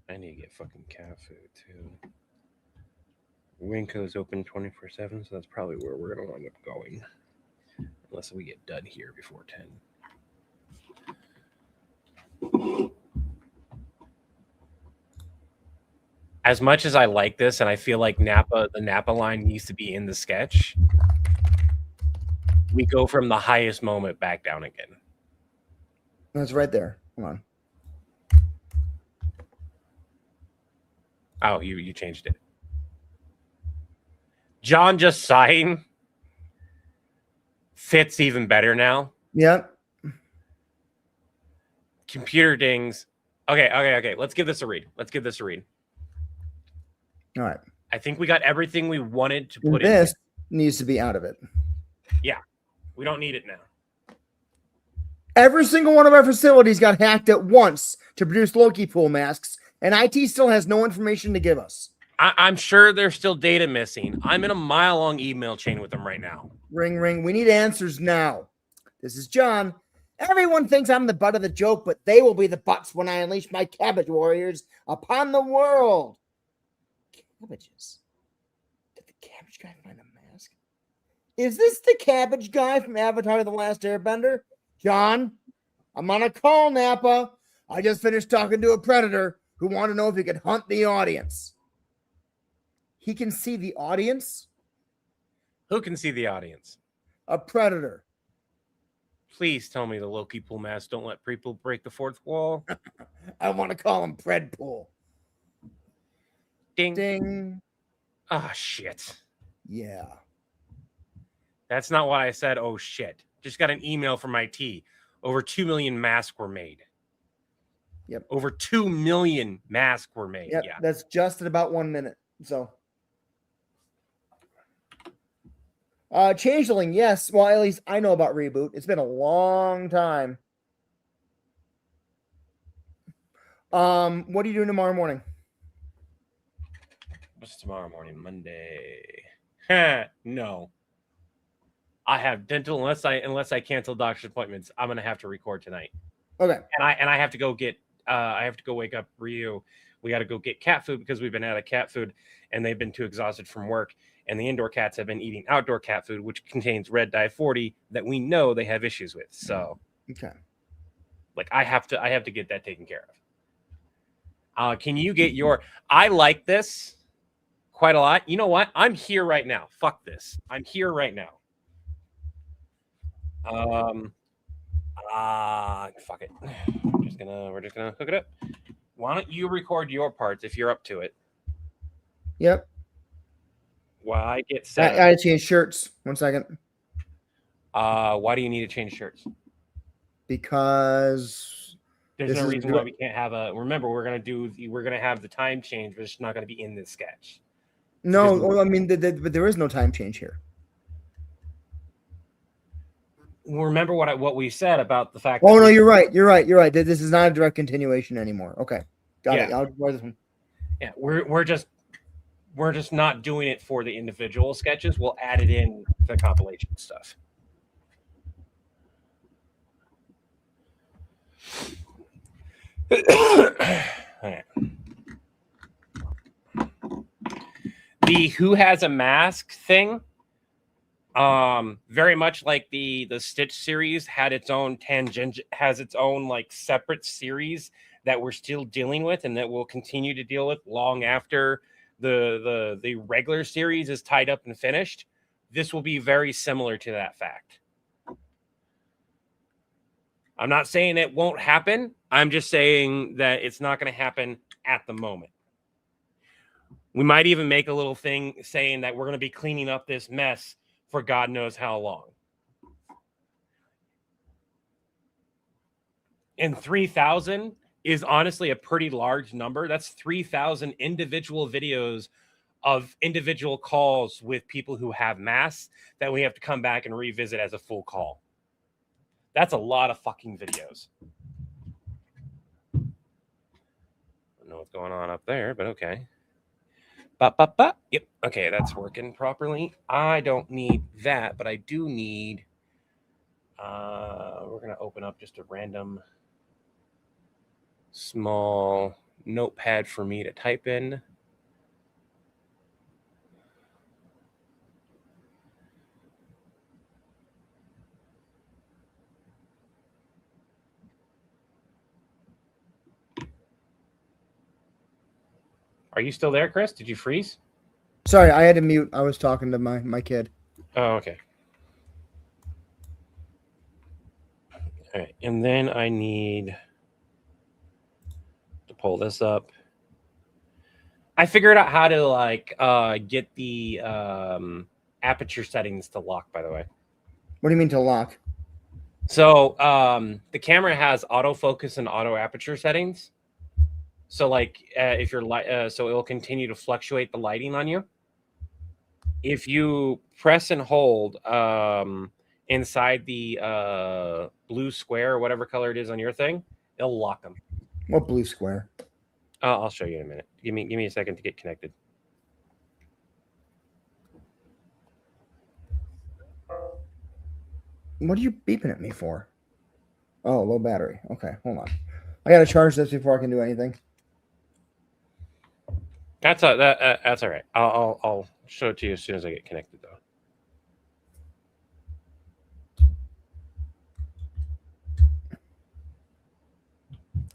I need to get fucking cat food too. Winco's open 24/7, so that's probably where we're gonna wind up going, unless we get done here before 10. As much as I like this, and I feel like the Napa line needs to be in the sketch, we go from the highest moment back down again. That's right there. Hold on. Oh, you changed it. John just sighing fits even better now. Yep. Computer dings. Okay. Let's give this a read. All right. I think we got everything we wanted to put in. This needs to be out of it. Yeah. We don't need it now. Every single one of our facilities got hacked at once to produce Lokipool masks, and IT still has no information to give us. I'm sure there's still data missing. I'm in a mile-long email chain with them right now. Ring, ring. We need answers now. This is John. Everyone thinks I'm the butt of the joke, but they will be the butts when I unleash my cabbage warriors upon the world. Cabbages. Did the cabbage guy find a mask? Is this the cabbage guy from Avatar: The Last Airbender? John, I'm on a call, Napa. I just finished talking to a predator who wanted to know if he could hunt the audience. He can see the audience? Who can see the audience? A predator. Please tell me the Lokipool mask don't let people break the fourth wall. I want to call him Predpool. Ding. Ding. Ah, shit. Yeah. That's not what I said. Oh, shit. Just got an email from IT. Over 2 million masks were made. Yep. Over 2 million masks were made. Yep. Yeah. That's just at about 1 minute. So. Changeling, yes. Well, at least I know about Reboot. It's been a long time. What are you doing tomorrow morning? What's tomorrow morning? Monday. No. I have dental unless I cancel doctor's appointments. I'm gonna have to record tonight. Okay. And I have to go get I have to go wake up Ryu. We got to go get cat food because we've been out of cat food and they've been too exhausted from work. And the indoor cats have been eating outdoor cat food, which contains red dye 40 that we know they have issues with. So, Okay. like, I have to get that taken care of. Can you get your? I like this quite a lot. You know what? I'm here right now. Fuck this. I'm here right now. Fuck it. We're just gonna hook it up. Why don't you record your parts if you're up to it? Yep. While I get set. I change shirts. 1 second. Why do you need to change shirts? Because there's no reason why we can't have a. Remember, we're gonna have the time change, but it's not gonna be in this sketch. No, I mean, but there is no time change here. Remember what we said about the fact. Oh no, you're right. This is not a direct continuation anymore. Okay, got it. I'll this one. Yeah, we're just not doing it for the individual sketches. We'll add it in the compilation stuff. Okay. The Who Has a Mask thing, very much like the Stitch series had its own has its own like separate series that we're still dealing with and that we'll continue to deal with long after the regular series is tied up and finished. This will be very similar to that fact. I'm not saying it won't happen. I'm just saying that it's not going to happen at the moment. We might even make a little thing saying that we're going to be cleaning up this mess for God knows how long. And 3,000 is honestly a pretty large number. That's 3,000 individual videos of individual calls with people who have masks that we have to come back and revisit as a full call. That's a lot of fucking videos. I don't know what's going on up there, but okay. Yep. Okay, that's working properly. I don't need that, but I do need. We're gonna open up just a random small notepad for me to type in. Are you still there, Chris? Did you freeze? Sorry, I had to mute. I was talking to my kid. Oh, okay. All right, and then I need to pull this up. I figured out how to like get the aperture settings to lock, by the way. What do you mean to lock? So the camera has autofocus and auto aperture settings. So like if you're so it will continue to fluctuate the lighting on you. If you press and hold inside the blue square or whatever color it is on your thing, it'll lock them. What blue square? I'll show you in a minute. Give me a second to get connected. What are you beeping at me for? Oh, low battery. Okay, hold on. I gotta charge this before I can do anything. That's all right. I'll show it to you as soon as I get connected, though.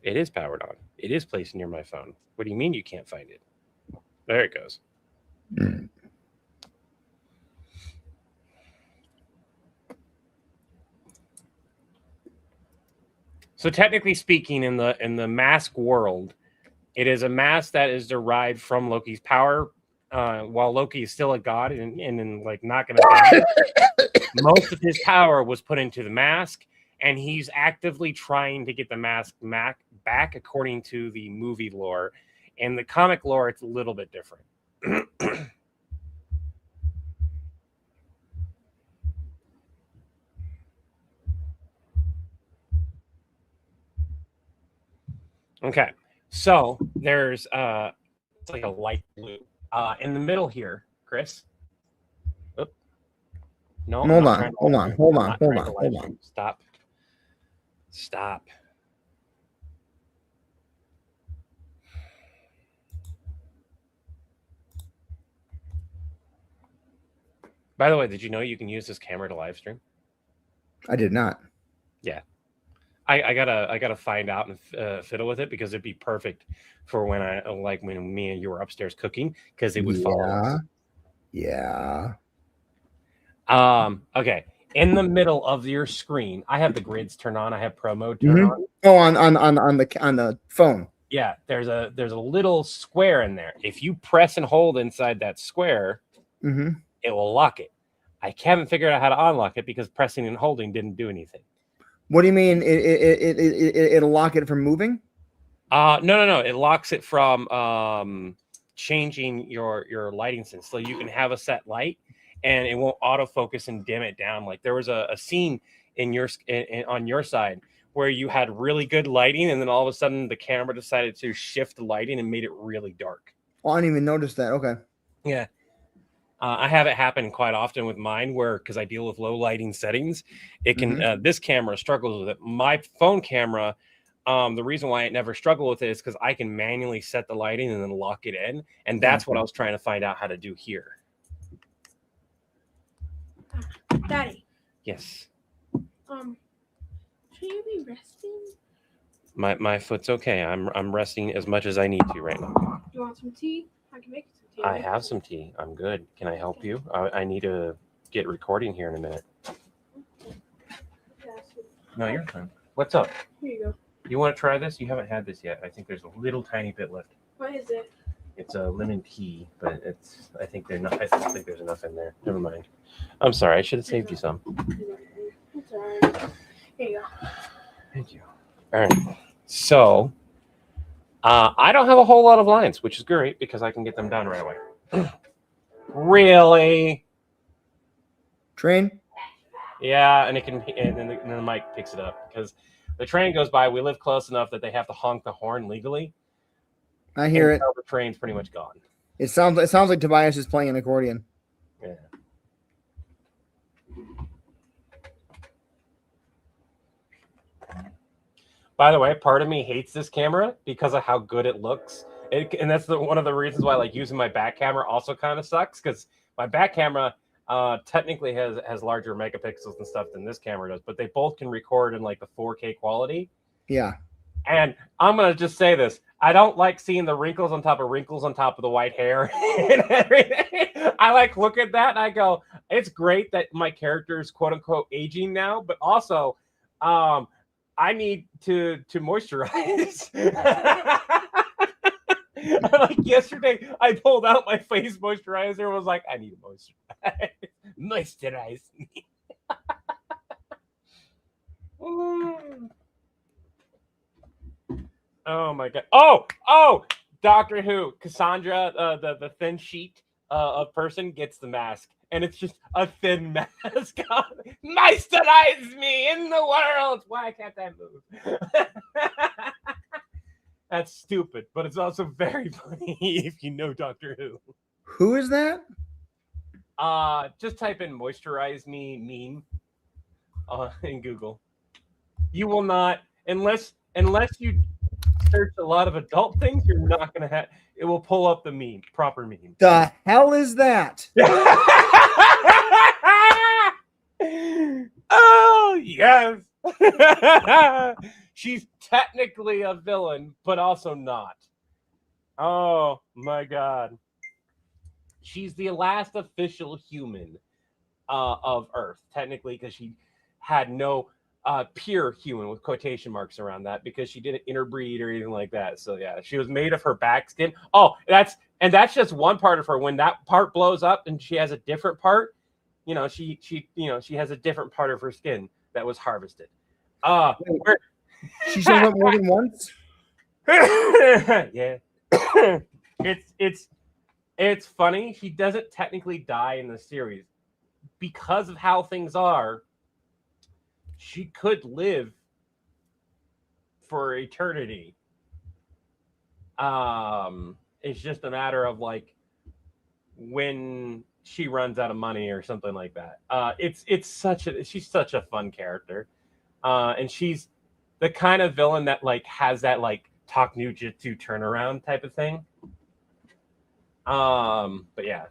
It is powered on. It is placed near my phone. What do you mean you can't find it? There it goes. So technically speaking, in the mask world, it is a mask that is derived from Loki's power. While Loki is still a god and like not going to die, most of his power was put into the mask, and he's actively trying to get the mask back according to the movie lore. And the comic lore, it's a little bit different. Okay. So there's it's like a light blue in the middle here, Chris. Oop. No, Hold on, hold on. Stop. By the way, did you know you can use this camera to live stream? I did not. Yeah. I gotta find out and fiddle with it because it'd be perfect for when when me and you were upstairs cooking because it would follow us. Yeah. Okay. In the middle of your screen, I have the grids turned on. I have Pro Mode turned on. Oh, on the phone. Yeah, there's a little square in there. If you press and hold inside that square, it will lock it. I haven't figured out how to unlock it because pressing and holding didn't do anything. What do you mean? It'll lock it from moving? No. It locks it from changing your lighting sense. So you can have a set light and it won't autofocus and dim it down. Like there was a scene on your side where you had really good lighting and then all of a sudden the camera decided to shift the lighting and made it really dark. Oh, I didn't even notice that. Okay. Yeah. I have it happen quite often with mine because I deal with low lighting settings. It can this camera struggles with it. My phone camera, the reason why it never struggled with it is because I can manually set the lighting and then lock it in. And that's what I was trying to find out how to do here. Daddy. Yes. Should you be resting? My foot's okay. I'm resting as much as I need to right now. You want some tea? I can make some tea. I have some tea. I'm good. Can I help you? I need to get recording here in a minute. No, you're fine. What's up? Here you go. You want to try this? You haven't had this yet. I think there's a little tiny bit left. What is it? It's a lemon tea, but I think don't think there's enough in there. Never mind. I'm sorry. I should have saved you some. It's all right. Here you go. Thank you. All right. So, I don't have a whole lot of lines, which is great because I can get them done right away. Really? Train? Yeah, and then the mic picks it up because the train goes by. We live close enough that they have to honk the horn legally. I hear it. The train's pretty much gone. It sounds like Tobias is playing an accordion. Yeah. By the way, part of me hates this camera because of how good it looks. And that's one of the reasons why using my back camera also kind of sucks because my back camera technically has larger megapixels and stuff than this camera does, but they both can record in the 4K quality. Yeah. And I'm going to just say this. I don't like seeing the wrinkles on top of the white hair and everything. I look at that and I go, it's great that my character is quote unquote aging now, but also I need to moisturize. Yesterday, I pulled out my face moisturizer and was like, I need to moisturize me. Oh my god! Oh! Doctor Who, Cassandra, the thin sheet of person gets the mask, and it's just a thin mask. Moisturize me in the world. Why can't I move? That's stupid, but it's also very funny if you know Doctor Who. Who is that? Just type in "moisturize me" meme in Google. You will not, unless you search a lot of adult things, you're not gonna have. It will pull up the meme, proper meme. The hell is that? Oh yes. She's technically a villain, but also not. Oh my god. She's the last official human of Earth, technically, because she had no pure human with quotation marks around that because she didn't interbreed or anything like that. So yeah, she was made of her back skin. Oh, that's just one part of her. When that part blows up and she has a different part, she has a different part of her skin that was harvested. She shows up more than once. Yeah. It's funny. She doesn't technically die in the series because of how things are. She could live for eternity. It's just a matter of like when she runs out of money or something like that. She's such a fun character. And she's the kind of villain that like has that like talk nujutsu turnaround type of thing. But yeah.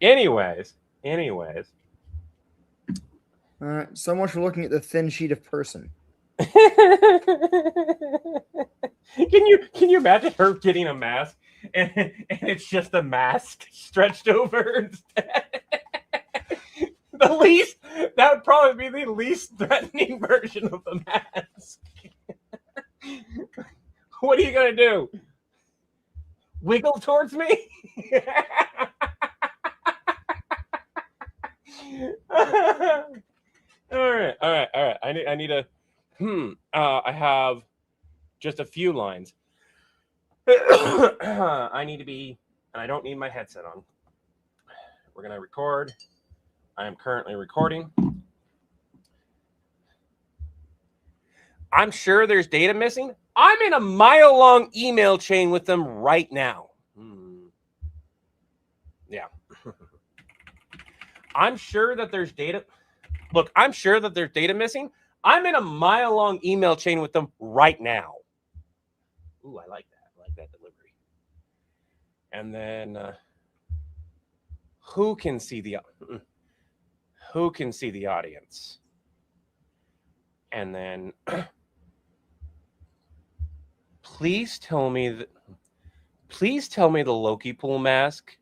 Anyways. All right. So much for looking at the thin sheet of person. Can you imagine her getting a mask and it's just a mask stretched over instead? That would probably be the least threatening version of the mask. What are you gonna do? Wiggle towards me? All right. I need a. I have just a few lines. I need to be, and I don't need my headset on. We're gonna record. I am currently recording. I'm sure there's data missing. I'm in a mile-long email chain with them right now. Yeah. I'm sure that there's data. Look, I'm sure that there's data missing. I'm in a mile-long email chain with them right now. Ooh, I like that. I like that delivery. And then who can see the audience? And then please tell me the Lokipool mask.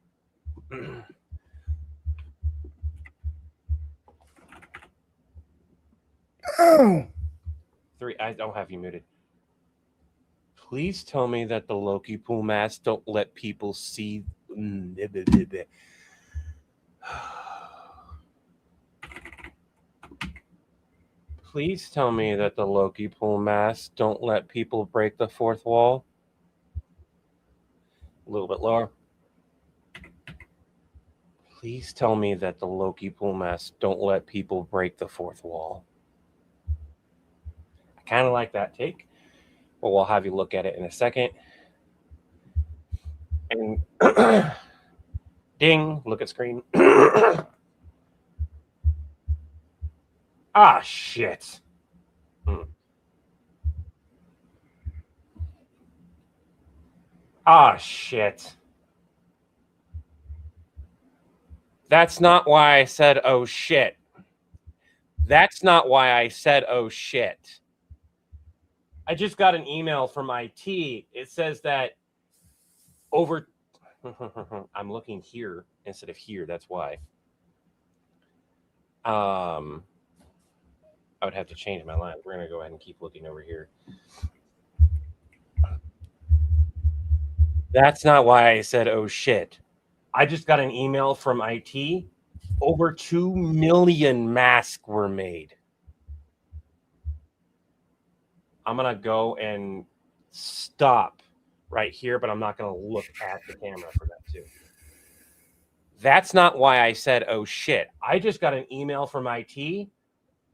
Oh. 3. I don't have you muted. Please tell me that the Lokipool mask don't let people see. Please tell me that the Lokipool mask don't let people break the fourth wall. A little bit lower. Please tell me that the Lokipool mask don't let people break the fourth wall. I kind of like that take. But we'll have you look at it in a second. And ding, look at screen. Ah, shit. Ah, shit. That's not why I said, oh, shit. That's not why I said, oh, shit. I just got an email from IT. It says that over... I'm looking here instead of here. That's why. I would have to change my line. We're going to go ahead and keep looking over here. That's not why I said, oh, shit. I just got an email from IT. Over 2 million masks were made. I'm going to go and stop right here, but I'm not going to look at the camera for that too. That's not why I said, oh, shit. I just got an email from IT.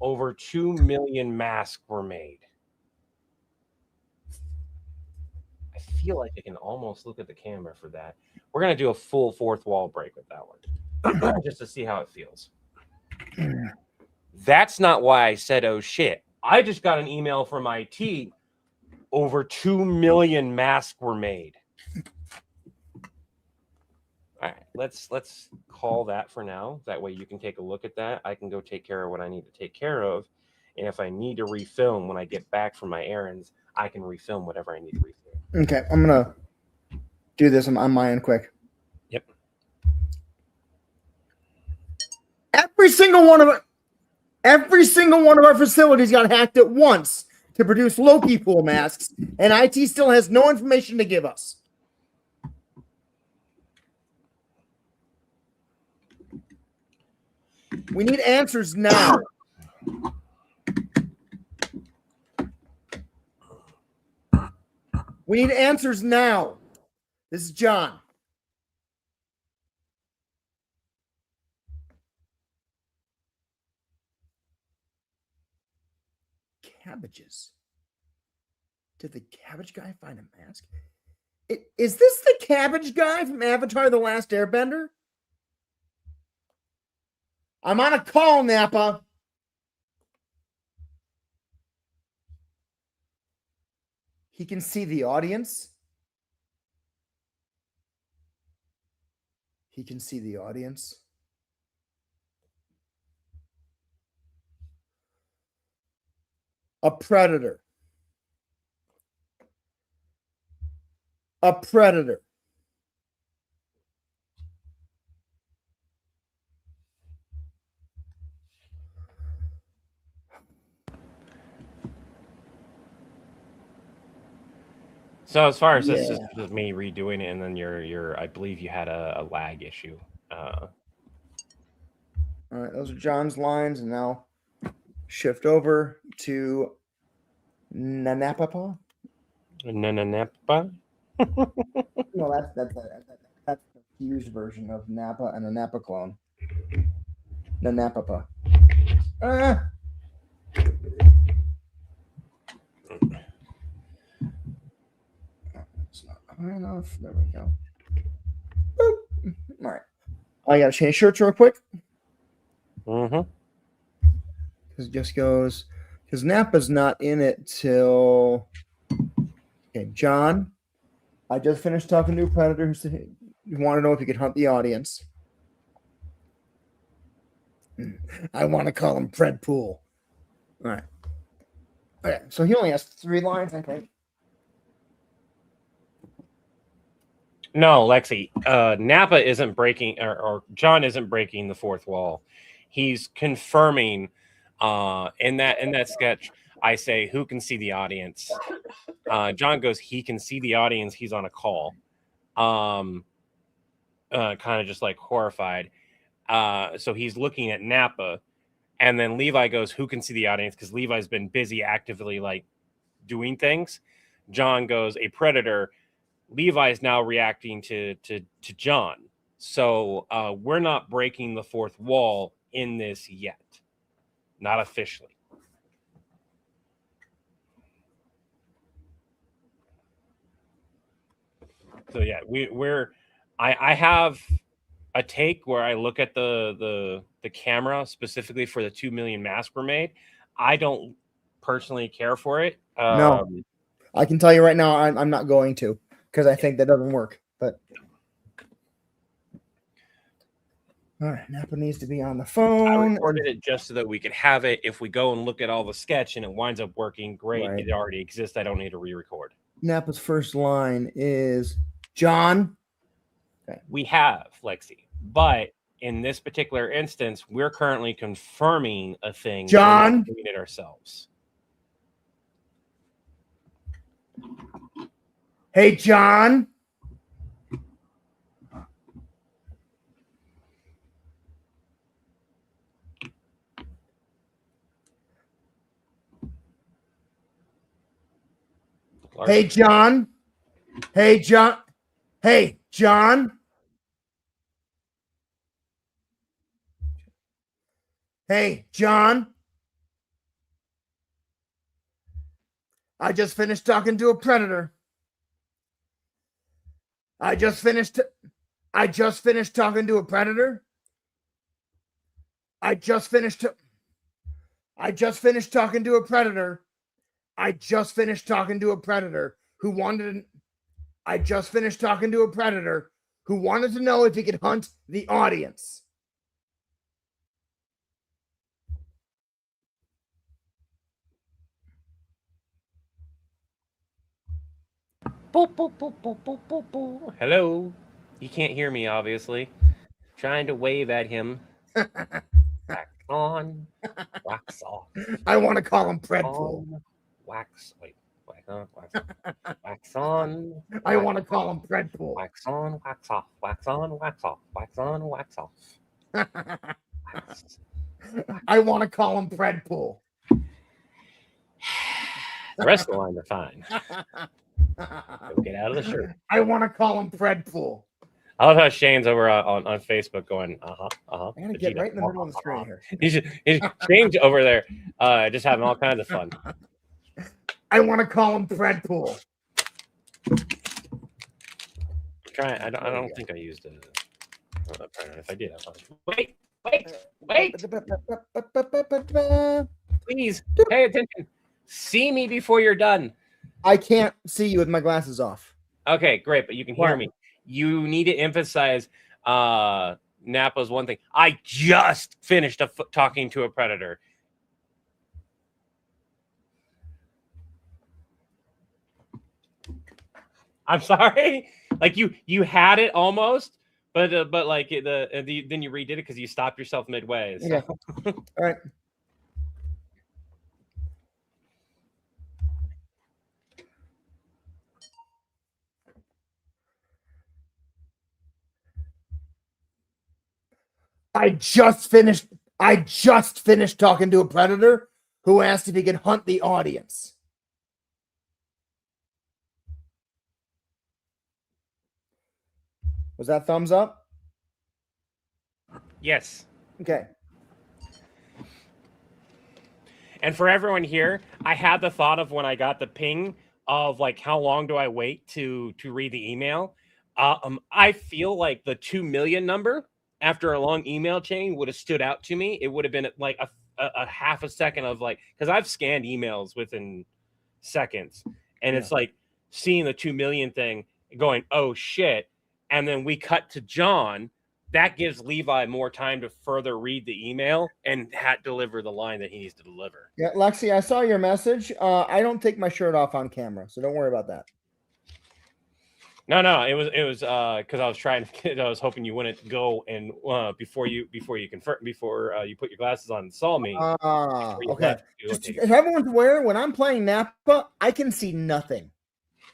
Over 2 million masks were made. I feel like I can almost look at the camera for that. We're going to do a full fourth wall break with that one just to see how it feels. That's not why I said, oh, shit. I just got an email from IT. Over 2 million masks were made. All right, let's call that for now. That way you can take a look at that. I can go take care of what I need to take care of. And if I need to refilm when I get back from my errands, I can refilm whatever I need to refilm. Okay, I'm going to do this on my end quick. Yep. Every single one of our facilities got hacked at once to produce Lokipool masks, and IT still has no information to give us. We need answers now. We need answers now. This is John. Cabbages. Did the cabbage guy find a mask? Is this the cabbage guy from Avatar: The Last Airbender? I'm on a call, Nappa. He can see the audience. He can see the audience. A predator. A predator. So as far as this is just me redoing it, and then your I believe you had a lag issue. All right, those are John's lines, and now shift over to Nanapapa. Nananapa? No, that's the fused version of Napa and a Napa clone. Nanapapa. It's not high enough. There we go. Boop. All right. I gotta change shirts real quick. Mm-hmm. Because it just goes, because Napa's not in it till. Okay, John. I just finished talking to a predator who said you want to know if you could hunt the audience. I want to call him Predpool. All right. Okay, so he only has 3 lines, I think. No, Lexi. Napa isn't breaking, or John isn't breaking the fourth wall. He's confirming. In that sketch, I say, "Who can see the audience?" John goes, "He can see the audience. He's on a call." Kind of just like horrified. So he's looking at Napa, and then Levi goes, "Who can see the audience?" Because Levi's been busy actively like doing things. John goes, "A predator." Levi is now reacting to John. So we're not breaking the fourth wall in this yet. Not officially. So yeah, I have a take where I look at the camera specifically for the 2 million masks were made. I don't personally care for it. No, I can tell you right now, I'm not going to, because I think that doesn't work. But all right, Napa needs to be on the phone. I recorded it just so that we could have it. If we go and look at all the sketch and it winds up working, great. Right. It already exists. I don't need to re-record. Napa's first line is John. Okay. We have Lexi, but in this particular instance, we're currently confirming a thing. John, we're not doing it ourselves. Hey, John. Hey, John. Hey, John. Hey, John. Hey, John. I just finished talking to a predator. I just finished talking to a predator. I just finished talking to a predator. I just finished talking to a predator who wanted to know if he could hunt the audience. Boop, boop, boop, boop, boop, boop, boop. Hello. You can't hear me, obviously. Trying to wave at him. Wax on, wax off. I want to call him Predpool. Wax. Wait. Wax on, wax off. Wax on. I want to call him Predpool. Wax on, wax off. Wax on, wax off. Wax on, wax off. Wax. I want to call him Predpool. The rest of the line are fine. Go get out of the shirt. I want to call him Predpool. I love how Shane's over on Facebook going, I gotta get right in the middle of the screen here. Shane's over there, just having all kinds of fun. I want to call him Predpool. trying. I don't think I used a predator. If I did, wait. Please pay attention. See me before you're done. I can't see you with my glasses off. Okay, great, but you can hear What? me. You need to emphasize Napa's one thing. I just finished talking to a predator. I'm sorry. Like you had it almost, but like then you redid it because you stopped yourself midway. So. Yeah. All right. I just finished talking to a predator who asked if he could hunt the audience. Was that thumbs up? Yes. Okay. And for everyone here, I had the thought of when I got the ping of like, how long do I wait to read the email? I feel like the 2 million number after a long email chain would have stood out to me. It would have been like a half a second of like, because I've scanned emails within seconds, and it's like seeing the 2 million thing going, oh shit. And then we cut to John. That gives Levi more time to further read the email and deliver the line that he needs to deliver. Yeah, Lexi, I saw your message. I don't take my shirt off on camera, so don't worry about that. No, it was because I was trying to. I was hoping you wouldn't go and before you put your glasses on and saw me. Okay. Just if everyone's aware, when I'm playing Napa, I can see nothing.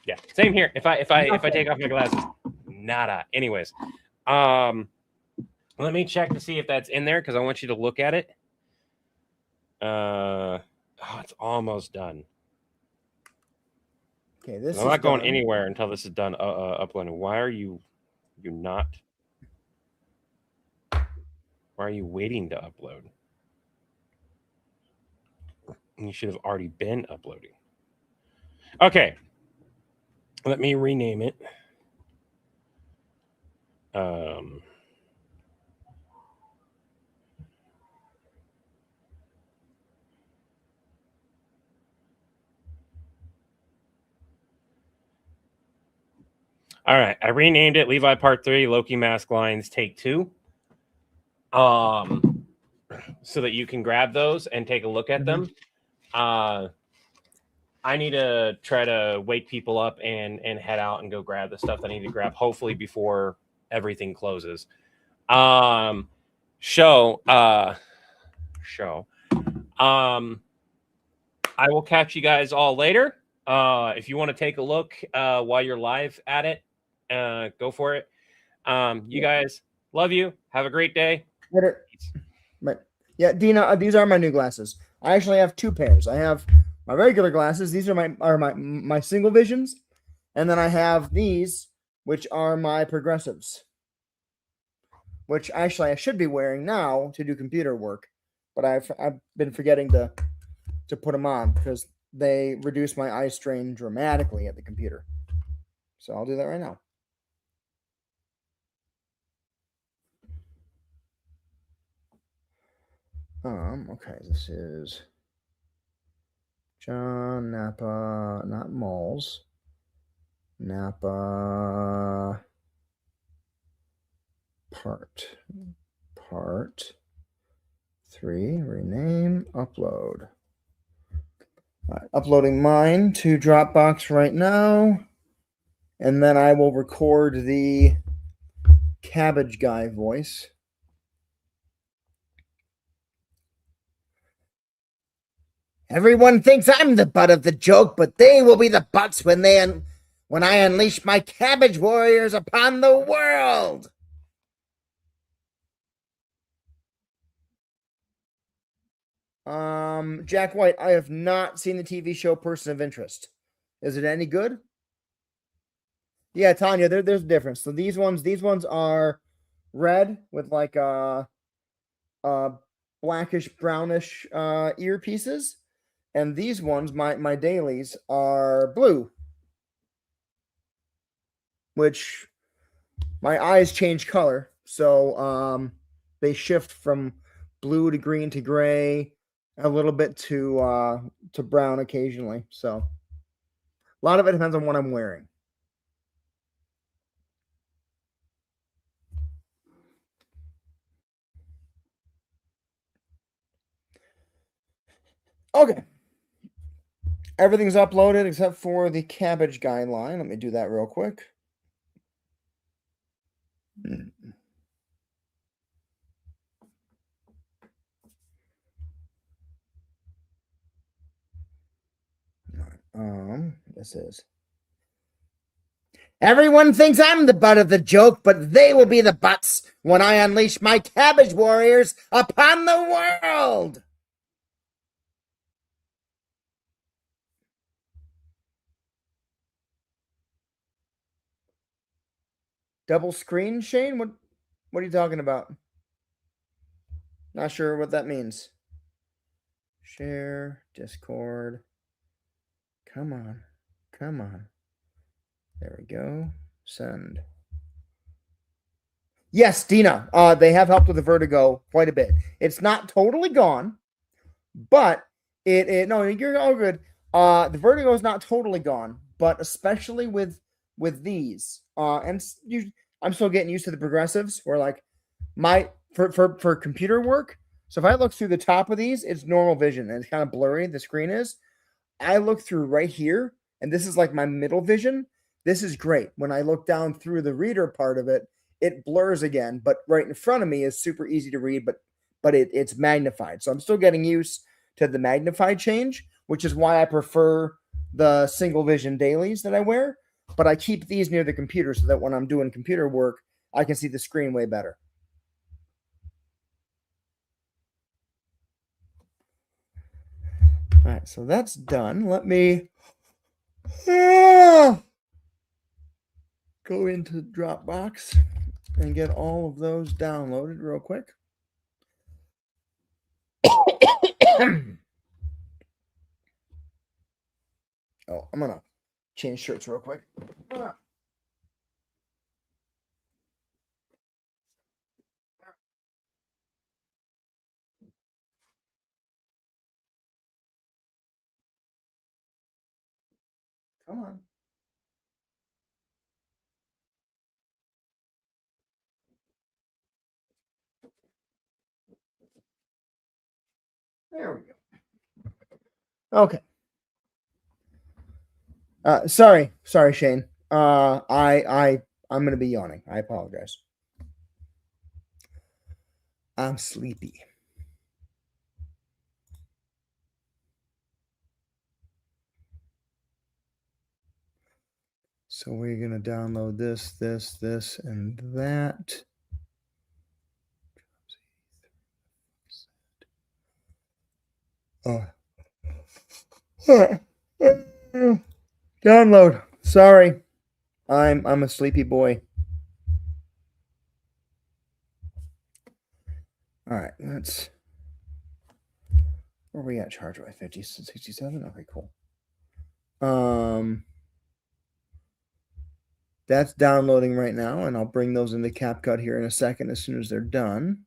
Yeah, same here. If I take off my glasses, nada. Anyways, let me check to see if that's in there because I want you to look at it. It's almost done. Okay, this I'm not going anywhere until this is done uploading. Why are you not? Why are you waiting to upload? You should have already been uploading. Okay. Let me rename it. All right, I renamed it Levi Part 3, Loki Mask Lines Take 2. So that you can grab those and take a look at them. I need to try to wake people up and head out and go grab the stuff that I need to grab, hopefully before everything closes. Show. I will catch you guys all later. If you want to take a look while you're live at it, go for it. You guys, love you. Have a great day. Later. Right. Yeah, Dina, these are my new glasses. I actually have two pairs. I have my regular glasses. These are my single visions, and then I have these, which are my progressives. Which actually I should be wearing now to do computer work, but I've been forgetting to put them on because they reduce my eye strain dramatically at the computer. So I'll do that right now. Okay, this is John Napa, not Malls. Napa part 3, rename, upload. All right, uploading mine to Dropbox right now, and then I will record the Cabbage Guy voice. Everyone thinks I'm the butt of the joke, but they will be the butts when I unleash my cabbage warriors upon the world. Jack White, I have not seen the TV show Person of Interest. Is it any good? Yeah, Tanya, there's a difference. So these ones are red with like blackish brownish earpieces. And these ones, my dailies, are blue. Which my eyes change color. So they shift from blue to green to gray, a little bit to brown occasionally. So a lot of it depends on what I'm wearing. Okay. Everything's uploaded except for the cabbage guideline. Let me do that real quick. This is. Everyone thinks I'm the butt of the joke, but they will be the butts when I unleash my cabbage warriors upon the world. Double screen, Shane? What are you talking about? Not sure what that means. Share, Discord. Come on. Come on. There we go. Send. Yes, Dina. They have helped with the vertigo quite a bit. It's not totally gone, but no, you're all good. The vertigo is not totally gone, but especially with these, I'm still getting used to the progressives. Where like for computer work. So if I look through the top of these, it's normal vision and it's kind of blurry. The screen is. I look through right here, and this is like my middle vision. This is great. When I look down through the reader part of it, it blurs again. But right in front of me is super easy to read, but it's magnified. So I'm still getting used to the magnified change, which is why I prefer the single vision dailies that I wear. But I keep these near the computer so that when I'm doing computer work, I can see the screen way better. All right, so that's done. Let me go into Dropbox and get all of those downloaded real quick. Oh, I'm gonna change shirts real quick. Come on. There we go. Okay. Sorry, Shane. I'm gonna be yawning. I apologize. I'm sleepy. So we're gonna download this, and that. Oh. Download. Sorry. I'm a sleepy boy. All right, let's. Where are we at? Charge by 50, 67? Okay, cool. That's downloading right now, and I'll bring those into CapCut here in a second as soon as they're done.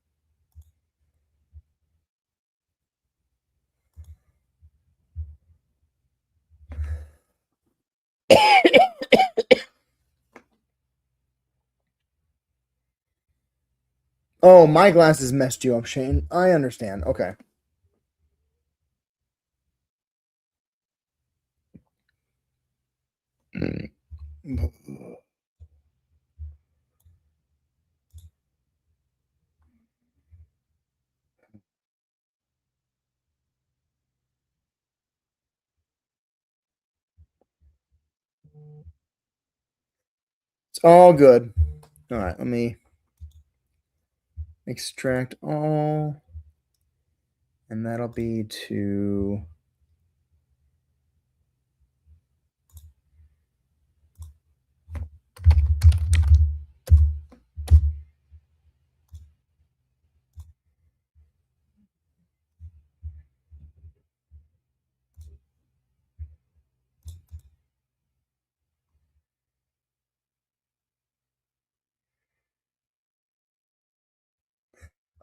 Oh, my glasses messed you up, Shane. I understand. Okay. It's all good. All right, let me extract all, and that'll be to.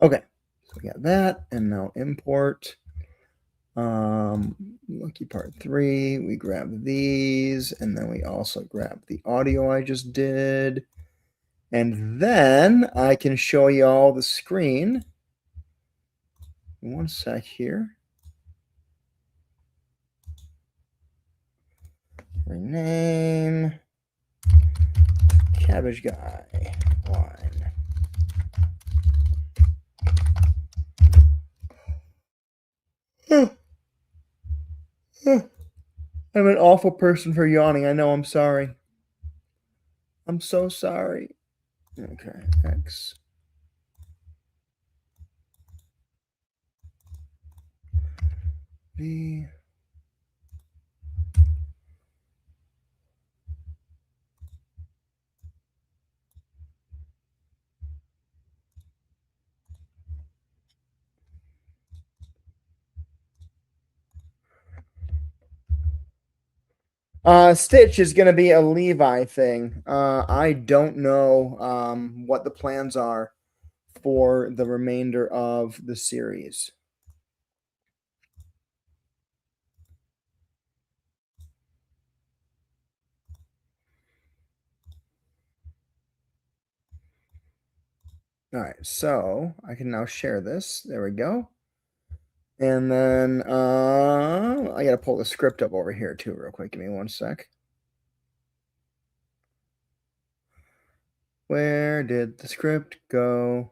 Okay, so we got that, and now import. Lucky part 3. We grab these, and then we also grab the audio I just did, and then I can show you all the screen. One sec here. Rename Cabbage Guy line. I'm an awful person for yawning. I know. I'm sorry. I'm so sorry. Okay, X. V. Stitch is going to be a Levi thing. I don't know what the plans are for the remainder of the series. All right, so I can now share this. There we go. And then I got to pull the script up over here too real quick. Give me one sec. Where did the script go?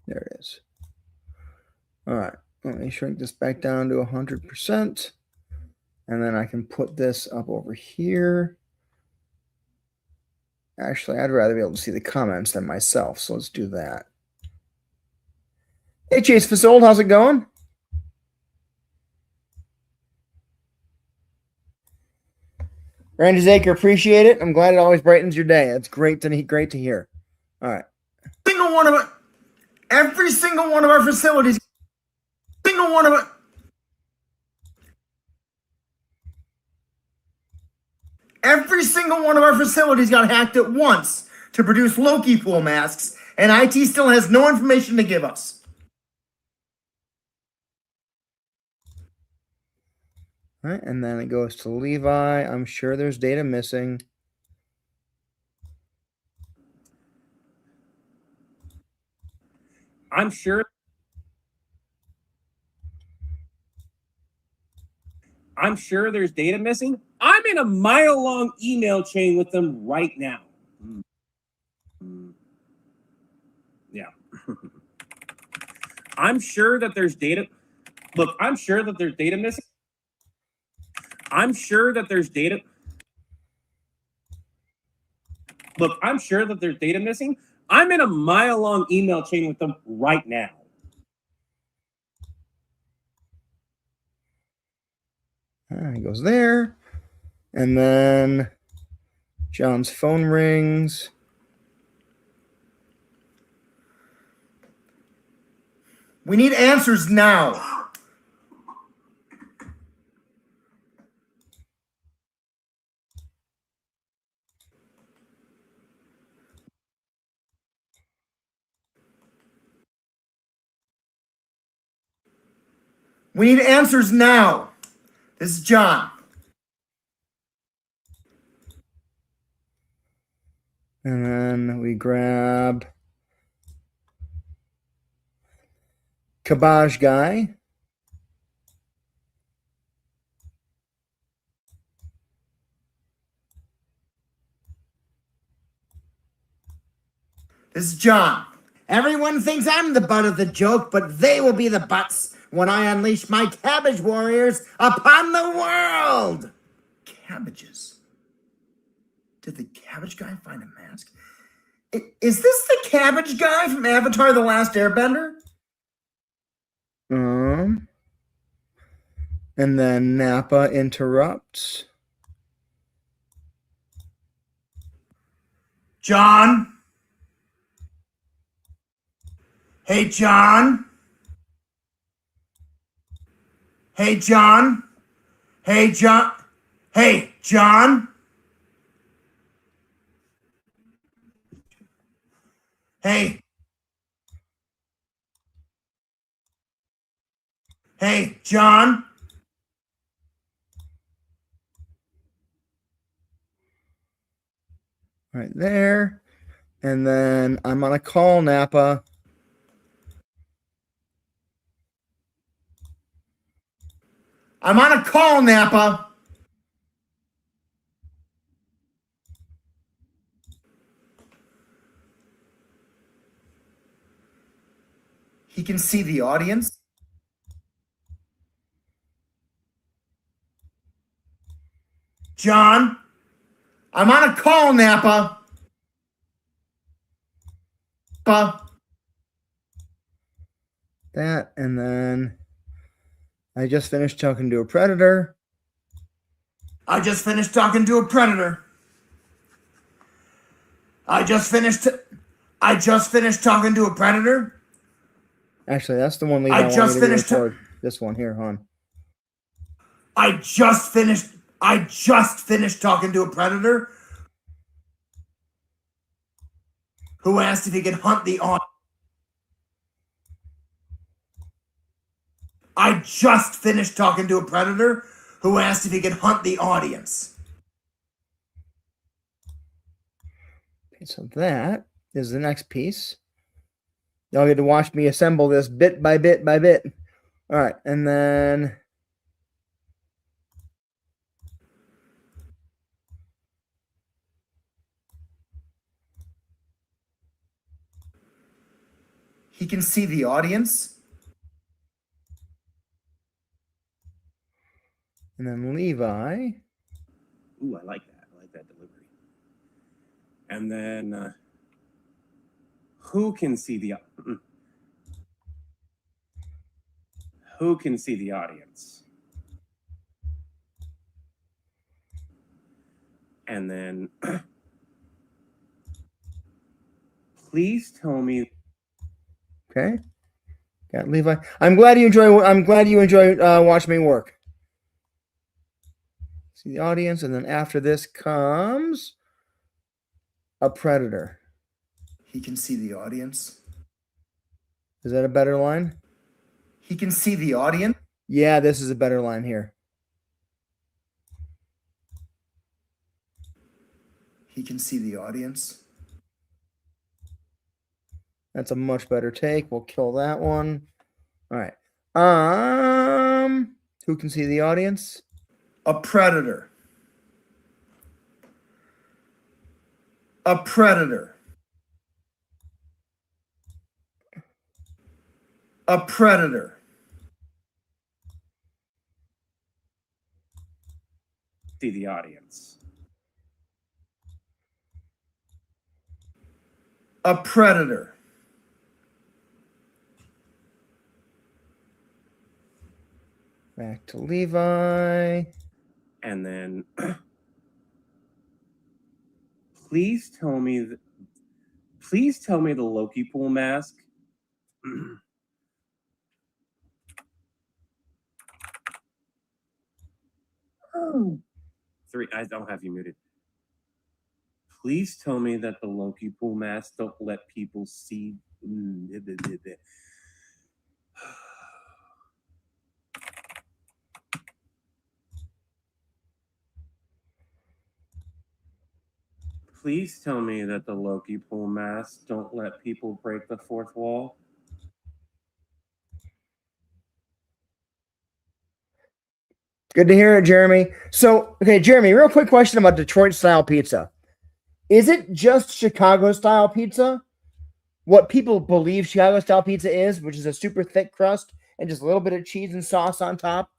There it is. All right, let me shrink this back down to 100%. And then I can put this up over here. Actually, I'd rather be able to see the comments than myself, so let's do that. Hey, Chase Fasold, how's it going? Randy Zaker, appreciate it. I'm glad it always brightens your day. It's great to hear. All right. Every single one of our facilities, every single one of our facilities got hacked at once to produce Lokipool masks, and IT still has no information to give us. All right, and then it goes to Levi. I'm sure there's data missing. I'm sure there's data missing. I'm in a mile-long email chain with them right now. Yeah. I'm sure that there's data. Look, I'm sure that there's data missing. I'm sure that there's data. Look, I'm sure that there's data missing. I'm in a mile-long email chain with them right now. It goes there. And then John's phone rings. We need answers now. We need answers now. This is John. And then we grab Cabbage Guy. This is John. Everyone thinks I'm the butt of the joke, but they will be the butts when I unleash my cabbage warriors upon the world. Cabbages. Did the cabbage guy find a mask? Is this the cabbage guy from Avatar: The Last Airbender? And then Napa interrupts. John? Hey, John? Hey, John? Hey, John? Hey, John? Hey. Hey, John. Right there. And then I'm on a call, Napa. I'm on a call, Napa. He can see the audience. John, I'm on a call, Napa. That, and then I just finished talking to a predator. I just finished talking to a predator. I just finished talking to a predator. Actually, that's the one Levi I wanted just me to finished record. This one here, hon. I just finished talking to a predator who asked if he could hunt the audience. I just finished talking to a predator who asked if he could hunt the audience. Okay, so that is the next piece. Y'all get to watch me assemble this bit by bit by bit. All right, and then He can see the audience. and then Levi. Ooh, I like that. I like that delivery. And then who can see the audience? And then please tell me. Okay, got Levi. I'm glad you enjoy watching me work. See the audience, and then after this comes a predator. He can see the audience. Is that a better line? He can see the audience. Yeah, this is a better line here. He can see the audience. That's a much better take. We'll kill that one. All right. Who can see the audience? A predator. A predator. A predator. See the audience. A predator. Back to Levi. And then please tell me the Lokipool mask. Three. I don't have you muted. Please tell me that the Lokipool mask don't let people see. Please tell me that the Lokipool masks don't let people break the fourth wall. Good to hear it, Jeremy. So, okay, Jeremy, real quick question about Detroit style pizza. Is it just Chicago style pizza? What people believe Chicago style pizza is, which is a super thick crust and just a little bit of cheese and sauce on top?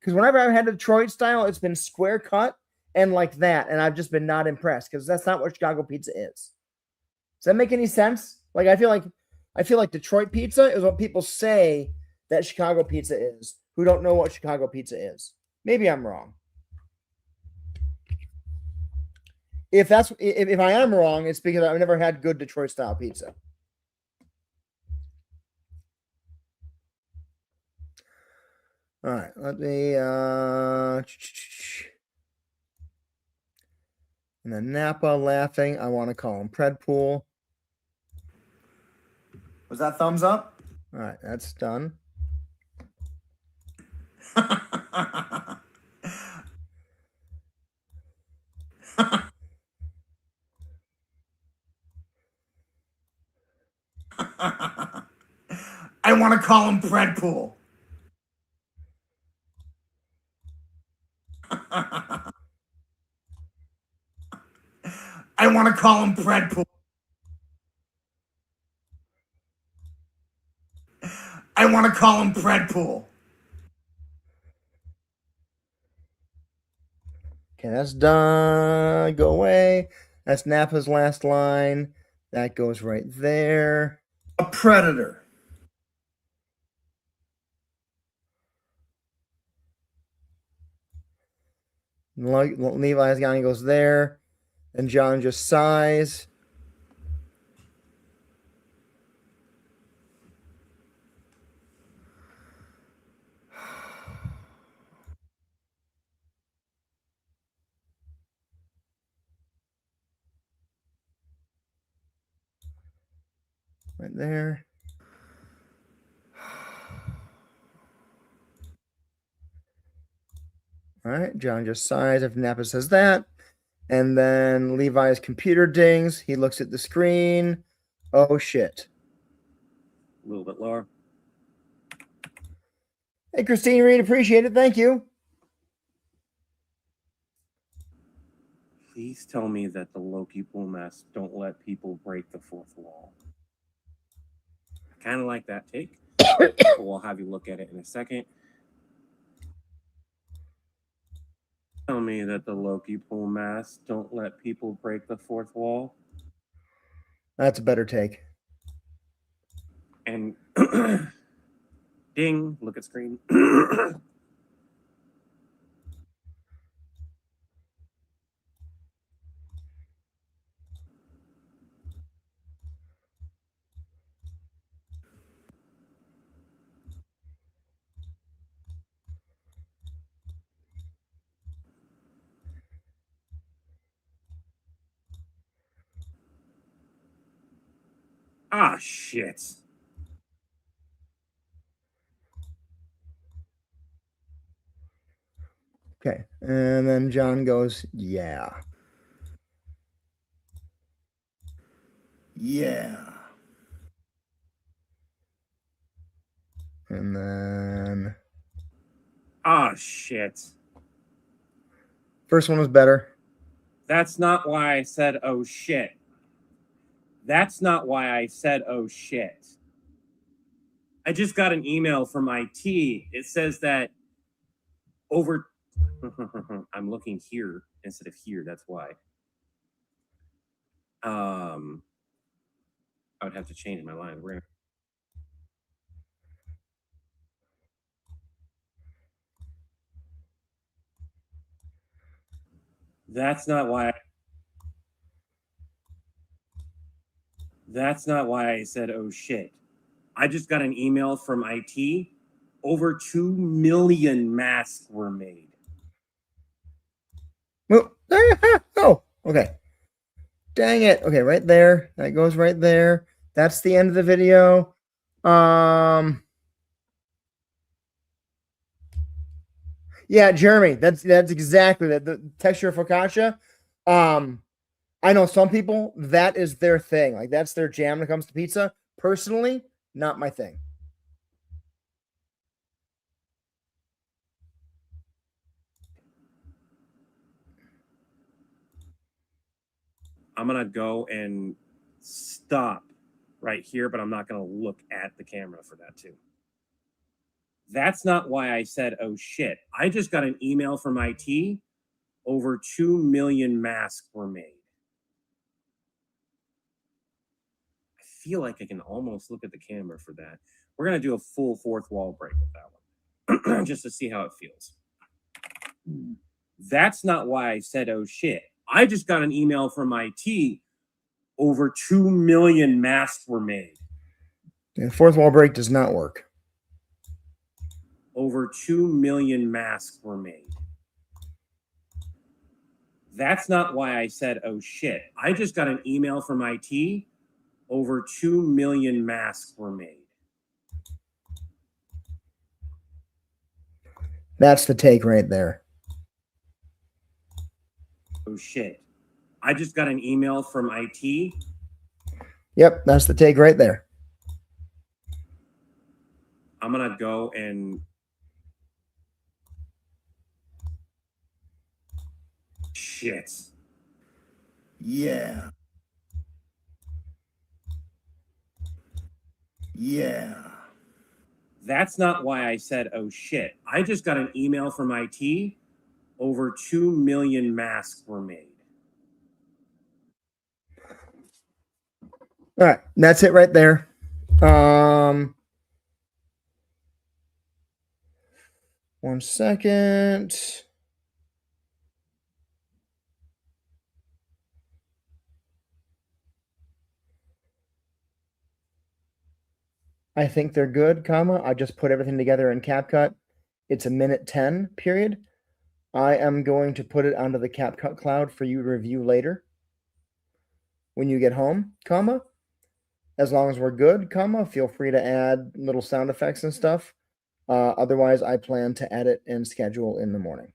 Because whenever I've had Detroit style, it's been square cut and like that, and I've just been not impressed because that's not what Chicago pizza is. Does that make any sense? Like I feel like Detroit pizza is what people say that Chicago pizza is, who don't know what Chicago pizza is. Maybe I'm wrong. If I am wrong, it's because I've never had good Detroit style pizza. All right, let me and then Napa laughing. I want to call him Predpool. Was that thumbs up? All right, that's done. I want to call him Breadpool. I want to call him Breadpool. I want to call him Breadpool. Okay, that's done. Go away. That's Nappa's last line. That goes right there. A predator. Levi's guy goes there. And John just sighs. Right there. All right, John just sighs if Nappa says that. And then Levi's computer dings. He looks at the screen. Oh, shit. A little bit lower. Hey, Christine Reed, appreciate it. Thank you. Please tell me that the Lokipool masks don't let people break the fourth wall. I kind of like that take. But we'll have you look at it in a second. Tell me that the Lokipool masks don't let people break the fourth wall. That's a better take. And ding, look at screen. Ah, shit. Okay. And then John goes, yeah. Yeah. And then Ah, shit. first one was better. That's not why I said, oh, shit. That's not why I said, oh, shit. I just got an email from IT. It says that over... I'm looking here instead of here. That's why. I would have to change my line. We're gonna... That's not why I said, oh, shit. I just got an email from IT. Over 2 million masks were made. Oh, okay. Dang it. Okay, right there. That goes right there. That's the end of the video. Yeah, Jeremy, that's exactly that. The texture of focaccia. I know some people that is their thing. Like that's their jam when it comes to pizza. Personally, not my thing. I'm going to go and stop right here, but I'm not going to look at the camera for that too. That's not why I said, oh, shit. I just got an email from IT. Over 2 million masks were made. I feel like I can almost look at the camera for that. We're going to do a full fourth wall break with that one just to see how it feels. That's not why I said, oh, shit. I just got an email from IT. Over 2 million masks were made. The fourth wall break does not work. Over 2 million masks were made. That's not why I said, oh, shit. I just got an email from IT. over 2 million masks were made. That's the take right there. Oh shit. I just got an email from IT. Yep, that's the take right there. I'm gonna go and shit. Yeah. Yeah. That's not why I said oh shit. I just got an email from IT. Over 2 million masks were made. All right, that's it right there. One second. I think they're good, comma. I just put everything together in CapCut. It's a minute 10 period. I am going to put it onto the CapCut cloud for you to review later when you get home, comma. As long as we're good, comma, feel free to add little sound effects and stuff. Otherwise, I plan to edit and schedule in the morning.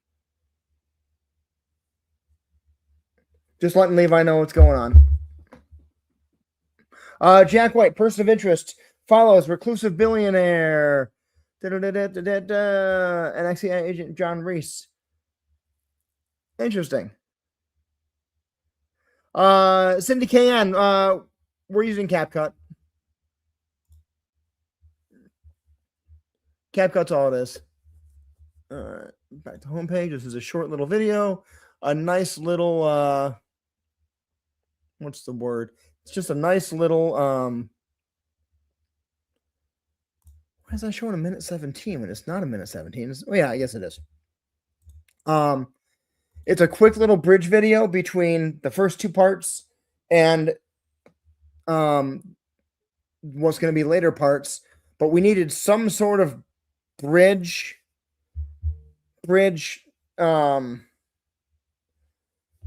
Just letting Levi know what's going on. Jack White, person of interest, follows reclusive billionaire. NXT agent John Reese. Interesting. Cindy KN, we're using CapCut. CapCut's all it is. Back to homepage. This is a short little video. A nice little what's the word? It's just a nice little why is that showing a minute 17 when it's not a minute 17? Oh yeah, I guess it is. It's a quick little bridge video between the first two parts and what's going to be later parts, but we needed some sort of bridge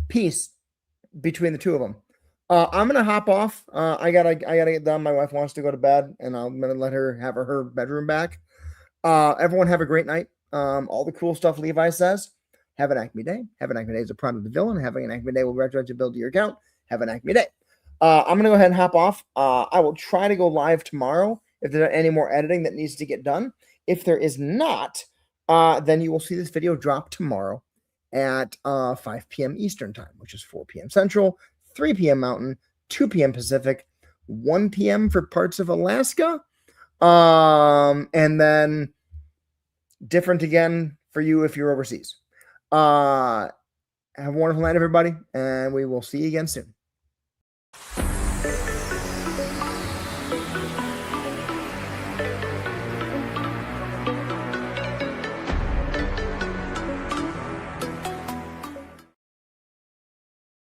piece between the two of them. I'm gonna hop off. I gotta get done. My wife wants to go to bed, and I'm gonna let her have her bedroom back. Everyone have a great night. All the cool stuff Levi says. Have an Acme day. Have an Acme day is a product of the villain. Having an Acme day will retroactively build to your account. Have an Acme day. I'm gonna go ahead and hop off. I will try to go live tomorrow if there are any more editing that needs to get done. If there is not, then you will see this video drop tomorrow at 5 p.m. Eastern time, which is 4 p.m. Central, 3 p.m. Mountain, 2 p.m. Pacific, 1 p.m. for parts of Alaska, and then different again for you if you're overseas. Have a wonderful night, everybody, and we will see you again soon.